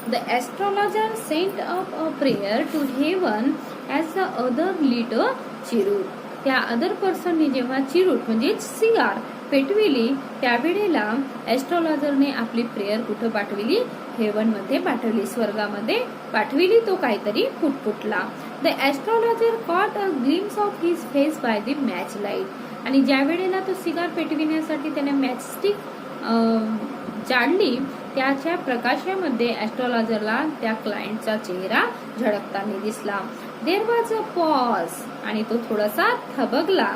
The astrologer sent up a prayer to heaven as the other lit a cheroot, त्या अदर पर्सनने जेव्हा चिरूट म्हणजे सिगार पेटविली त्यावेळेला एस्ट्रोलॉजरने आपली प्रेयर कुठं पाठविली, हेवन मध्ये पाठवली, स्वर्गामध्ये पाठविली. तो काहीतरी पुटपुटला. The astrologer caught a glimpse of his face by the match light, आणि ज्या वेळेला तो सिगार पेटविण्यासाठी त्याने मॅचस्टिक जाळली त्याच्या प्रकाशामध्ये एस्ट्रोलॉजरला त्या क्लायंटचा चेहरा झळकताना दिसला. देर वॉज अ पॉज, आणि तो थोडासा थबकला.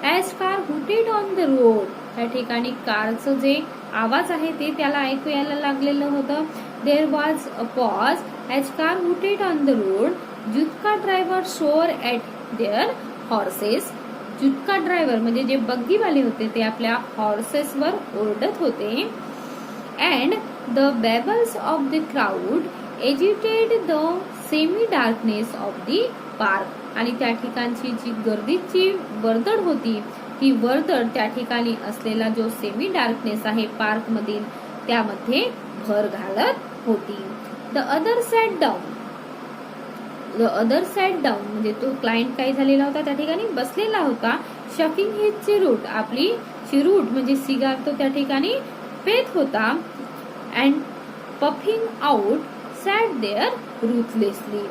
As car hooted on the road, त्या ठिकाणी कारचं जे आवाज आहे ते त्याला ऐकू यायला लागलेलं होतं. There was a pause as car hooted on the road, jutka driver swore at their horses, jutka driver म्हणजे जे बग्गीवाले होते ते आपल्या हॉर्सेसवर ओरडत होते. And the babbles of the crowd agitated the semi darkness of the park, आणि त्या ठिकाणची जी गर्दीची वर्दळ होती ती वर्दळ त्या ठिकाणी असलेला जो सेमी डार्कनेस आहे पार्क मधील त्यामध्ये भर घालत होती. The other sat down, the other sat down म्हणजे तो क्लायंट काय झालेला होता त्या ठिकाणी बसलेला होता. शकिंग हिज चिरूट आपली चिरूट म्हणजे सिगार तो त्या ठिकाणी पेत होता. And puffing out sat there ruthlessly.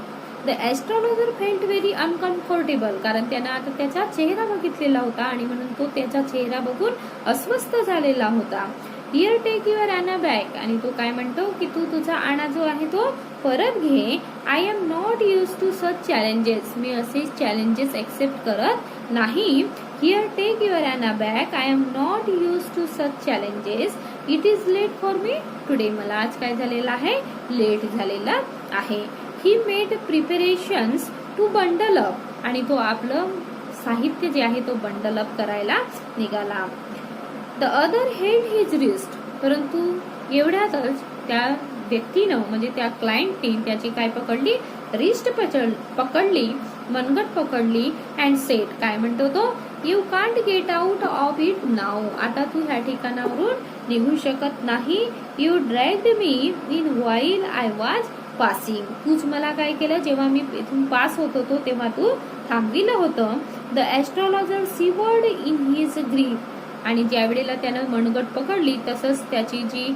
The astrologer felt very uncomfortable कारण त्यानं आता त्याचा चेहरा बघितलेला होता आणि म्हणून तो त्याचा चेहरा बघून अस्वस्थ झालेला होता. Here take your anna back आणि तो काय म्हणतो की तू तुझा आणा जो आहे तो परत घे. I am not use to such challenges मी असे चॅलेंजेस एक्सेप्ट करत नाही. Here take your anna back I am not use to such challenges. It is late for me today मला आज काय झालेलं आहे लेट झालेला आहे. He made preparations to bundle up आणि तो आपलं साहित्य जे आहे तो बंडल अप करायला निघाला. The other head his wrist परंतु एवढ्यातच त्या व्यक्तीनं म्हणजे त्या क्लायंटने त्याची काय पकडली रिस्ट पकडली मनगट पकडली. अँड सेट काय म्हणतो तो you can't get out of it now आता तू ह्या ठिकाणावरून निघू शकत नाही. You dragged me in while I was passing तूच मला काय केलं जेव्हा मी इथून पास होत होतो तेव्हा तू थांबविलं होतं. The astrologer shivered in his grief आणि ज्या वेळेला त्यानं मनगट पकडली तसंच त्याची जी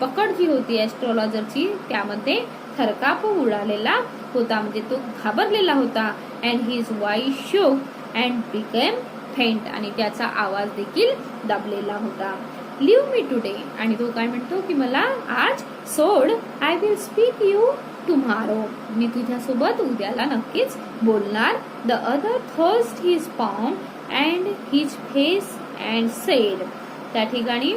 पकड जी होती एस्ट्रॉलॉजरची त्यामध्ये थरकाप उडालेला होता म्हणजे तो घाबरलेला होता. अँड हिज वॉइस शोक अँड बिकेम फेंट आणि त्याचा आवाज देखील दाबलेला होता. लिव्ह मी टुडे आणि तो काय म्हणतो की मला आज सोड. I will speak you tomorrow मी तुझ्यासोबत उद्याला नक्कीच बोलणार. The other thrust his palm and his face and said त्या ठिकाणी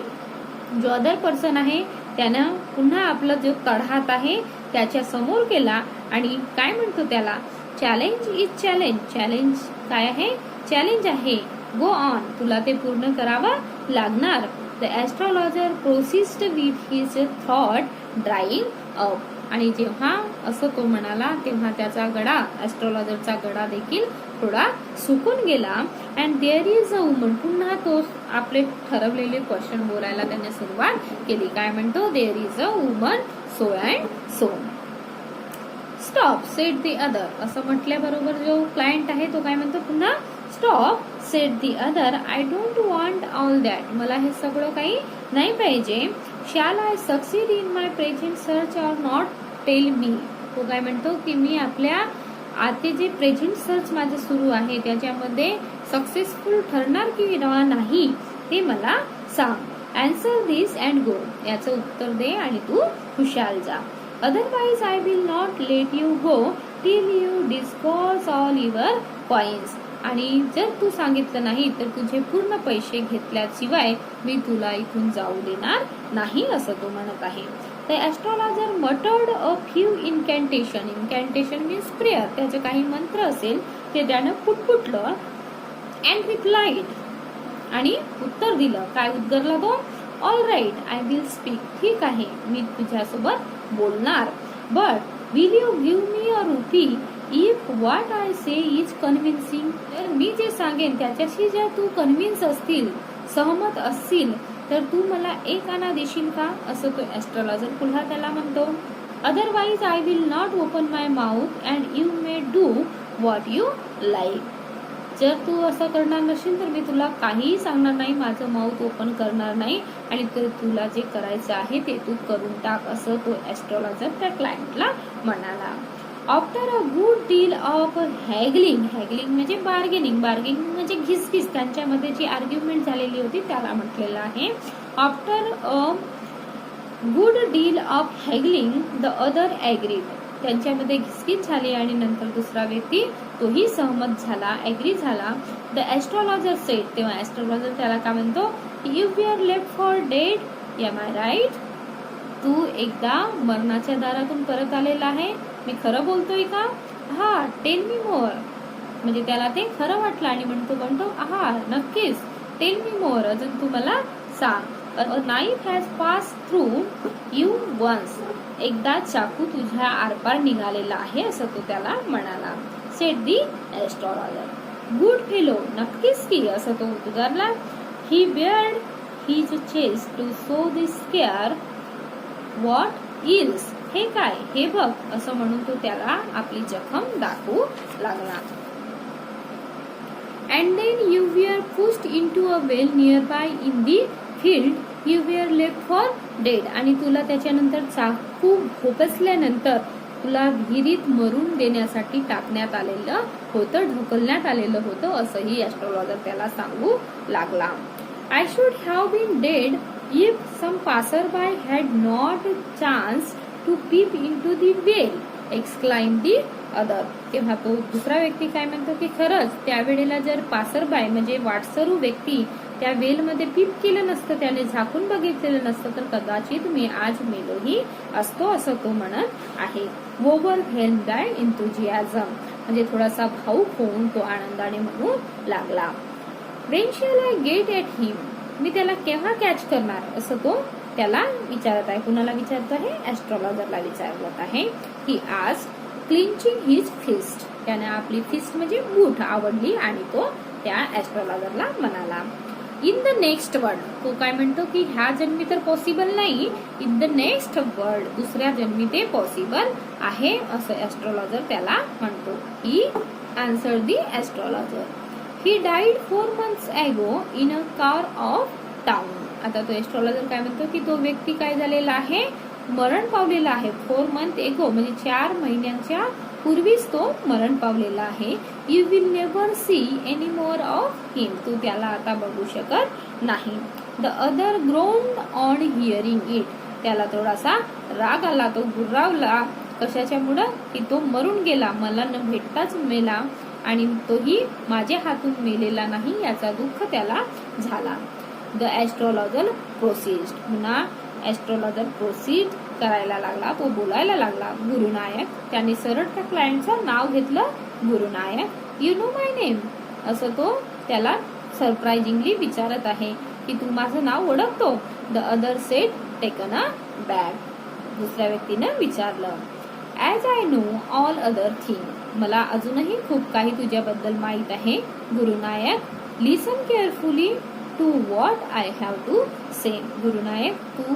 जो अदर पर्सन आहे त्यानं पुन्हा आपला जो तळहात आहे त्याच्या समोर केला आणि काय म्हणतो त्याला चॅलेंज इज चॅलेंज चॅलेंज काय आहे चॅलेंज आहे. गो ऑन तुला ते पूर्ण करावं लागणार. The astrologer proceeded with his थॉट ड्राईंग अप आणि जेव्हा असं तो म्हणाला तेव्हा त्याचा गडा एस्ट्रॉलॉजरचा गडा देखील थोडा सुकून गेला. And there is a woman पुन्हा तो आपले ठरवलेले क्वेश्चन बोलायला त्याने सुरुवात केली. काय म्हणतो there is a woman so and so. Stop said the other असं म्हटल्याबरोबर जो क्लायंट आहे तो काय म्हणतो पुन्हा stop said the other I don't want all that मला हे सगळं काही नाही पाहिजे. Shall I succeed in my present search or not tell me तो काय म्हणतो की मी आपल्या आता जे प्रेझेंट सर्च माझं सुरू आहे त्याच्यामध्ये सक्सेसफुल ठरणार की नाही ते मला सांग. अँसर दिस अँड गो याचं उत्तर दे आणि तू खुशाल जा. Otherwise I will not let you go till you discourse all your coins आणि जर तू सांगितलं नाही तर तुझे पूर्ण पैसे घेतल्याशिवाय मी तुला इथून जाऊ देणार नाही असं तो म्हणत आहे. The astrologer muttered a few incantation incantation means prayer त्याचे काही मंत्र असेल ते त्यानं पुटपुटलं. अँड रिप्लाइड आणि उत्तर दिलं. काय उद्गरला तो all right I will speak ठीक आहे मी तुझ्यासोबत बोलणार. But will you give me a rupee if what I say is convincing तर मी जे सांगेन त्याच्याशी जर तू कन्व्हिन्स असतील सहमत असशील तर तू मला एक आणा देशील का असं तो एस्ट्रॉलॉजर पुन्हा त्याला म्हणतो. Otherwise I will not open my mouth and you may do what you like जर तू असं करणार नसेल तर मी तुला काहीही सांगणार नाही माझं माउथ ओपन करणार नाही आणि तर तुला जे करायचं आहे ते तू करून टाक असं तो एस्ट्रॉलॉजर त्या क्लायंटला म्हणाला. After a good deal of haggling haggling म्हणजे बार्गेनिंग बार्गेनिंग म्हणजे घिसघिस त्यांच्यामध्ये जी आर्ग्युमेंट झालेली होती त्याला म्हटलेलं आहे. After a good deal of haggling the other agreed त्यांच्यामध्ये घिसघिस झाली आणि नंतर दुसरा व्यक्ती तोही सहमत झाला ॲग्री झाला. द एस्ट्रॉलॉजर सेड तेव्हा एस्ट्रॉलॉजर त्याला काय म्हणतो you we are left for dead am I right तू एकदा मरणाच्या दारातून परत आलेला आहे मी खरं बोलतोय का. हा टेल मी मोर म्हणजे त्याला ते खरं वाटलं आणि म्हणतो हा नक्कीच टेल मी मोर अजून तू मला सांग. A knife has pass through you once एकदा चाकू तुझ्या आरपार निघालेला आहे असं तो त्याला म्हणाला. Said the astrologer good fellow नक्कीच की असं तो उद्गारला. He bared his chest to show the scar what else हे काय, हे बघ, असं म्हणून तो त्याला आपली जखम दाखवू लागला. And then you were pushed into a well nearby in the field. You were left for dead. आणि तुला त्याच्यानंतर चाकू खोपसल्यानंतर तुला विहिरीत मरून देण्यासाठी टाकण्यात आलेलं होतं, ढकलण्यात आलेलं होतं, असंही ऍस्ट्रोलॉजर त्याला सांगू लागला. I should have been dead if some passerby had not chanced to peep into the well, exclaimed the other. तेव्हा तो दुसरा व्यक्ती काय म्हणतो की खरंच त्यावेळेला जर पासरबाय म्हणजे वाटसरू व्यक्ती त्या वेल मध्ये पीप केलं नसतं, त्याने झाकून बघितलेलं नसतं, तर कदाचित मी आज मेलोही असतो, असं तो म्हणत आहे. ओव्हरव्हेल्म्ड बाय एन्थुजियाझम म्हणजे थोडासा भावुक होऊन तो आनंदाने म्हणू लागला. When shall I get at him, मी त्याला केव्हा कॅच करणार, असं तो त्याला विचारत आहे. कुणाला विचारत आहे, ऍस्ट्रोलॉजरला विचारत आहे. ही आज क्लिंचिंग हिज फिस्ट, त्याने आपली फिस्ट म्हणजे मूठ आवडली आणि तो त्या ऍस्ट्रोलॉजरला म्हणाला. इन द नेक्स्ट वर्ल्ड, तो काय म्हणतो की ह्या जन्मी तर पॉसिबल नाही, इन द नेक्स्ट वर्ल्ड दुसऱ्या जन्मी ते पॉसिबल आहे, असं ऍस्ट्रोलॉजर त्याला म्हणतो. He answer the astrologer. He died 4 months ago in a car off town. आता तो ऍस्ट्रोलॉजर काय म्हणतो की तो व्यक्ती काय झालेला आहे, मरण पावलेला आहे. 4 months ago म्हणजे 4 महिन्यांच्या पूर्वीच तो मरण पावलेला आहे. You will never see any more of him, तू त्याला आता बघू शकत नाही. The other groaned on hearing it, त्याला थोडासा राग आला, तो गुर्रावला. कशाच्यामुळं की तो मरून गेला, मला न भेटताच मेला आणि तोही माझ्या हातून मेलेला नाही, याचा दुःख त्याला झाला. द ऍस्ट्रोलॉजर प्रोसीड, पुन्हा ऍस्ट्रोलॉजर प्रोसीड करायला लागला, तो बोलायला लागला. गुरुनायक, त्याने सरळ त्या क्लायंटचं नाव घेतलं, गुरुनायक. यू नो माय नेम, असं तो त्याला सरप्राइजिंगली विचारत आहे की तू माझं नाव ओळखतो. The other said taken aback, दुसऱ्या व्यक्तीनं विचारलं. As I know all other thing, मला अजूनही खूप काही तुझ्याबद्दल माहित आहे. Gurunayak, listen carefully to what I have to say, Gurunayak तू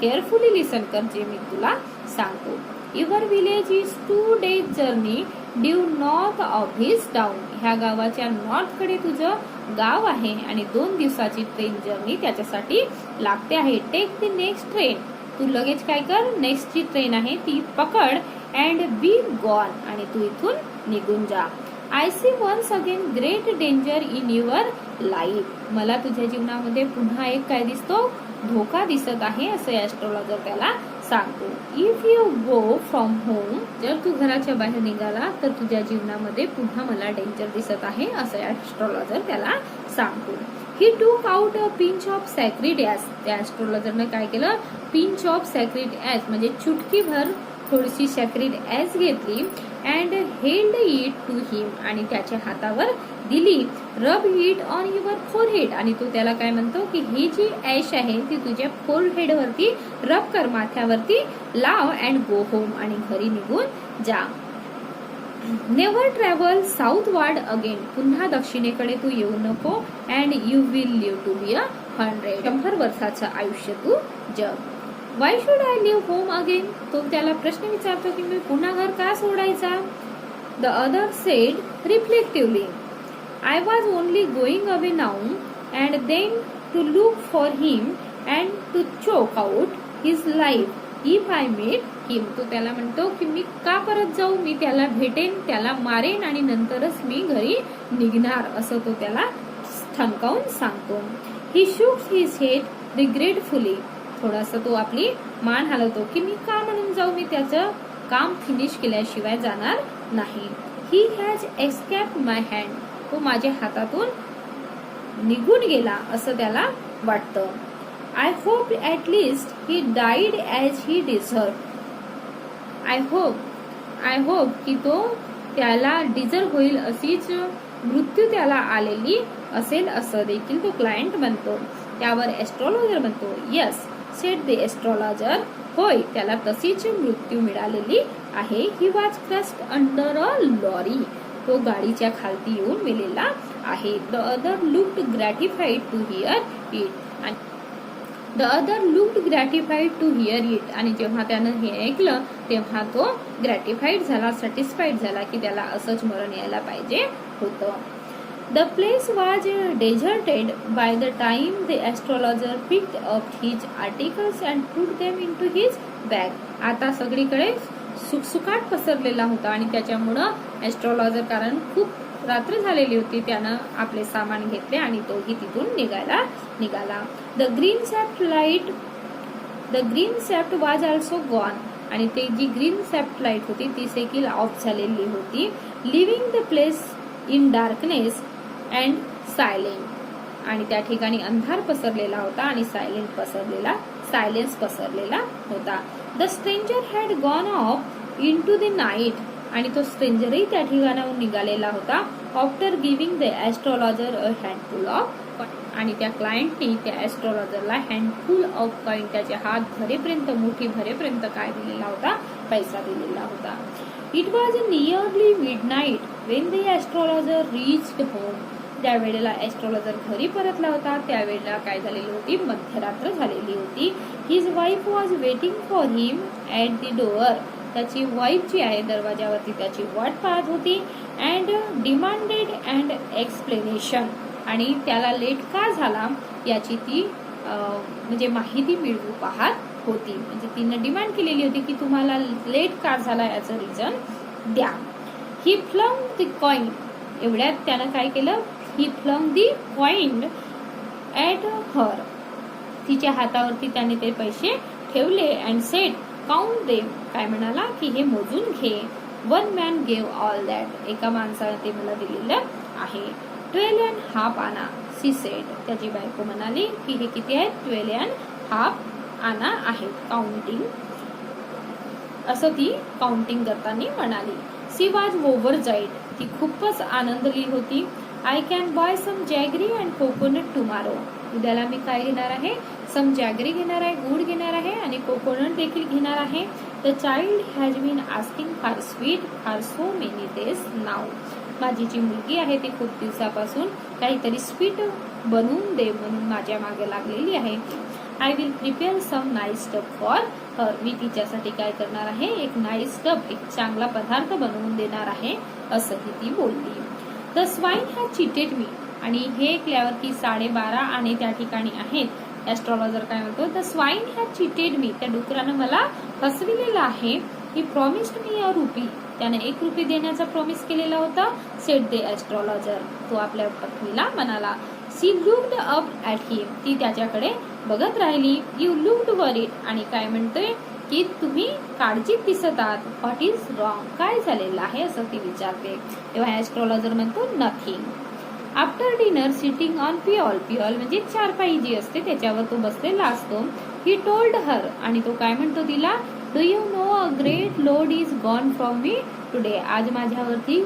केअरफुली लिसन कर जे मी तुला सांगतो. Your village is 2 days journey due north of his town, ह्या गावाच्या नॉर्थ कडे तुझं गाव आहे आणि 2 दिवसाची ट्रेन जर्नी त्याच्यासाठी लागते आहे. टेक द नेक्स्ट ट्रेन, तू लगेच काय कर, नेक्स्ट ची ट्रेन आहे ती पकड. अँड बी गॉन, आणि तू इथून निघून जा. I see once again great danger in your life, मला तुझ्या जीवनामध्ये पुन्हा एक काय दिसतो, धोका दिसत आहे, असं ऍस्ट्रोलॉजर त्याला सांगतो. If you go from home, जर तू घराच्या बाहेर निघाला तर तुझ्या जीवनामध्ये पुन्हा मला डेंजर दिसत आहे, असं ऍस्ट्रोलॉजर त्याला सांगतो. He took out a pinch of sacred ash, त्या ऍस्ट्रोलॉजरने काय केलं, पिंच ऑफ सॅक्रिड ॲश म्हणजे चुटकीभर थोडीशी सॅक्रिड ॲश घेतली. And held it to him, आणि त्याच्या हातावर दिली. Rub it on your forehead, आणि तो त्याला काय म्हणतो की ही जी ॲश आहे ती तुझ्या फोरहेड वरती रब कर, माथ्यावरती लाव. अँड गो होम, आणि घरी निघून जा. नेव्हर ट्रॅव्हल साऊथवर्ड अगेन, पुन्हा दक्षिणेकडे तू येऊ नको. And you will live to be 100, 100 वर्षाचं आयुष्य तू जग. Why should I leave home again, तो त्याला प्रश्न विचारतो की मी पुन्हा घर का सोडायचा. The other said reflectively, I was only going away now and then to look for him and to choke out his life if I met him, तो त्याला म्हणतो की मी का परत जाऊ, मी त्याला भेटेन, त्याला मारेन आणि नंतरच मी घरी निघणार, असं तो त्याला ठणकावून सांगतो. ही शूक्स हिज हेड रिग्रेटफुली, थोडासा तो आपली मान हलवतो की मी का म्हणून जाऊ, मी त्याचं काम फिनिश केल्याशिवाय जाणार नाही. He has escaped my hand, तो माझ्या हातातून निघून गेला असं त्याला वाटतं. I hope at least he died as he deserve, I hope की तो त्याला डिझर्व होईल अशीच मृत्यू त्याला आलेली असेल, असं देखील तो क्लायंट म्हणतो. त्यावर ऍस्ट्रोलॉजर म्हणतो, यस सेड द एस्ट्रोलॉजर, होय त्याला तशीच मृत्यू मिळालेली आहे. He was crushed under a lorry, तो गाडीच्या खालती येऊन मेलेला आहे. The other looked gratified to hear it, the other looked gratified to hear it. आणि जेव्हा त्यानं हे ऐकलं तेव्हा तो ग्रॅटिफाईड झाला, सॅटिस्फाईड झाला की त्याला असंच मरण यायला पाहिजे होतं. The place was deserted by the time the astrologer picked up his articles and put them into his bag. आता सगळीकडे सुखसुखाट पसरलेला होता आणि त्याच्यामुळं ऍस्ट्रॉलॉजर, कारण खूप रात्र झालेली होती, त्यानं आपले सामान घेतले आणि तोही तिथून निघाला. The green shaft was also gone. आणि ते जी ग्रीन सॅप्ट लाईट होती ती देखील ऑफ झालेली होती. Living the place in darkness and silent. आणि त्या ठिकाणी अंधार पसरलेला होता आणि सायलेन्स पसरलेला होता. The stranger had gone off into the night. आणि तो स्ट्रेंजरही त्या ठिकाणाहून निघालेला होता. After giving the astrologer a handful of. आणि त्या क्लायंटनी त्या ऍस्ट्रॉलॉजरला हँडफुल ऑफ कॉइन, त्याचे हात भरेपर्यंत, मुठी भरेपर्यंत काय दिलेला होता? पैसा दिलेला होता. It was nearly midnight when the astrologer reached home. त्या वेळेला ऍस्ट्रॉलॉजर घरी परतला होता. त्यावेळेला काय झालेली होती? मध्यरात्र झालेली होती. His wife was waiting for him at the door. त्याची वाईफ जी आहे दरवाजावरती त्याची वाट पाहत होती. And demanded and explanation. आणि त्याला लेट का झाला याची ती म्हणजे माहिती मिळवू पाहत होती. म्हणजे तिनं डिमांड केलेली होती की तुम्हाला लेट का झाला याचं रिझन द्या. ही फ्लंग द कॉइन. एवढ्यात त्यानं काय केलं? ही फ्लंग दी कॉइन ऍट हर. तिच्या हातावरती त्याने ते पैसे ठेवले. And sed count them. काय म्हणाला की हे मोजून घे. One man gave all that. एका माणसाने ते मला दिलेलं आहे. 12 and half आना सी सेड. त्याची बायको म्हणाली की हे किती आहेत? 12 and half आना आहेत. काउंटिंग असं ती काउंटिंग करताना म्हणाली. She was overjoyed. ती खूपच आनंदली होती. I can buy some jaggery and coconut tomorrow. उद्याला मी काय घेणार आहे? सम जॅगरी घेणार आहे, गुड घेणार आहे आणि कोकोनट देखील घेणार आहे. The child has been asking for sweet for so many days now. माझी जी मुलगी आहे ती खूप दिवसापासून काहीतरी स्वीट बनवून दे म्हणून माझ्या मागे लागलेली आहे. I will prepare some nice stuff for her. मी तिच्यासाठी काय करणार आहे? एक नाईस स्टफ, एक चांगला पदार्थ बनवून देणार आहे असंही ती बोलली. द स्वाईन हॅज चिटेड मी. आणि हे ऐकल्यावरती 12:30 आणि त्या ठिकाणी आहेत. ऍस्ट्रॉलॉजर काय म्हणतो? The swine has cheated me. त्या डुकरानं मला फसविलेलं आहे. He promised me a rupee. त्याने 1 रुपी देण्याचा प्रॉमिस केलेला होता. Said the astrologer. तो आपल्या पत्नीला म्हणाला. She looked up at him. ती त्याच्याकडे बघत राहिली. You looked worried. आणि काय म्हणतोय की तुम्ही काळजीत दिसत आहात. What is wrong. काय झालेलं आहे असं ती विचारते. तेव्हा ऍस्ट्रॉलॉजर म्हणतो nothing. After dinner sitting on पिऑल. पिऑल म्हणजे चारपाई जी असते त्याच्यावर तो बसलेला असतो. He told her. आणि तो काय म्हणतो तिला? Do you know a great load is gone from me today. आज माझ्यावरती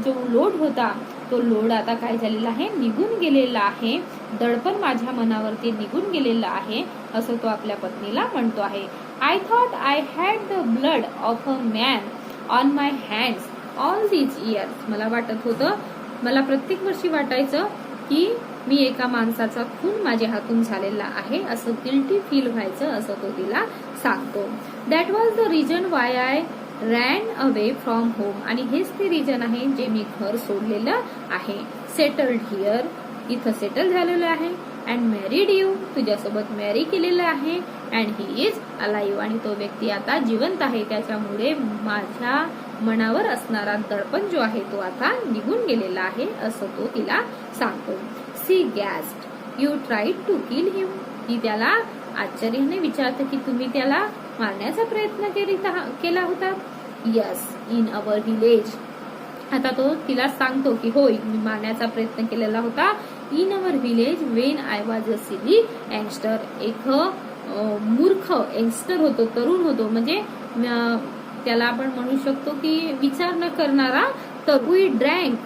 जो लोड होता तो लोड आता काय झालेला आहे? निघून गेलेला आहे. दडपण माझ्या मनावरती निघून गेलेलं आहे असं तो आपल्या पत्नीला म्हणतो आहे. I thought I had the blood of a man on my hands all these years. मला वाटत होतं, मला प्रत्येक वर्षी वाटायचं की मी एका माणसाचा खून माझ्या हातून झालेला आहे असं गिल्टी फील व्हायचं असं तो तिला सांगतो. That was the reason why I ran away from home. आणि हेच ते रिझन आहे जे मी घर सोडलेलं आहे. Settled here. इथं सेटल झालेलं आहे. And married you. तुझ्यासोबत मॅरी केलेलं आहे. And he is alive. आणि तो व्यक्ती आता जिवंत आहे. त्याच्यामुळे माझ्या मनावर असणारा दडपण जो आहे तो आता निघून गेलेला आहे असं तो तिला सांगतो. She gasped. You tried to kill him. ती त्याला आश्चर्याने विचारते की तुम्ही त्याला मारण्याचा प्रयत्न केला होता. Yes, in our village. आता तो तिला सांगतो की होय, मी मारण्याचा प्रयत्न केलेला होता. In our village when I was a silly youngster. एक मूर्ख यंगस्टर होतो, तरुण होतो. म्हणजे त्याला आपण म्हणू शकतो की विचार न करणारा. तर वी ड्रँक.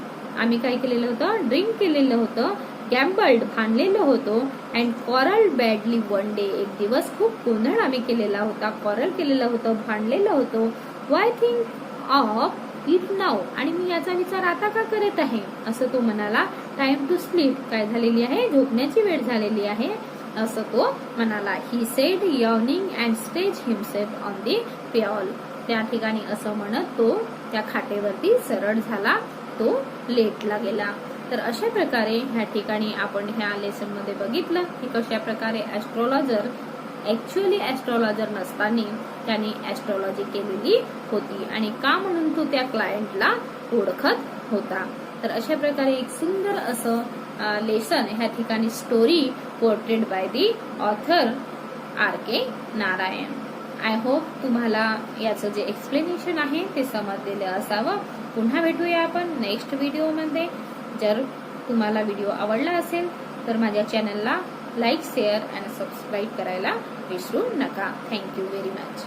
आम्ही काय केलेलं होतं? ड्रिंक केलेलं होतं. गॅम्बल्ड. भांडलेलं होतो. And quarrelled badly one day. एक दिवस खूप गोंधळ आम्ही केलेला होता. कॉरल केलेलं होतं, भांडलेलं होतं. वाय थिंक ऑफ इट नाव. आणि मी याचा विचार आता का करत आहे असं तो म्हणाला. Time to sleep. काय झालेली आहे? झोपण्याची वेळ झालेली आहे. असं तो म्हणाला. He said yawning and stretched himself on the pyol. त्या ठिकाणी असं म्हणत तो त्या खाटेवरती सरळ झाला, तो लेटला गेला. तर अशा प्रकारे ह्या ठिकाणी आपण ह्या लेसन मध्ये बघितलं की कशा प्रकारे ऍस्ट्रॉलॉजर ऍक्च्युअली ऍस्ट्रॉलॉजर नसताना त्यांनी ऍस्ट्रॉलॉजी केलेली होती आणि का म्हणून तो त्या क्लायंटला ओळखत होता. तर अशा प्रकारे एक सुंदर असं लेसन ह्या ठिकाणी story portrayed by the author R.K. Narayan. I hope तुम्हाला याचं जे एक्सप्लेनेशन आहे ते समजलेलं असावं. पुन्हा भेटूया आपण नेक्स्ट व्हिडिओमध्ये. जर तुम्हाला व्हिडिओ आवडला असेल तर माझ्या चॅनलला लाईक, शेअर आणि सबस्क्राईब करायला विसरू नका. Thank you very much.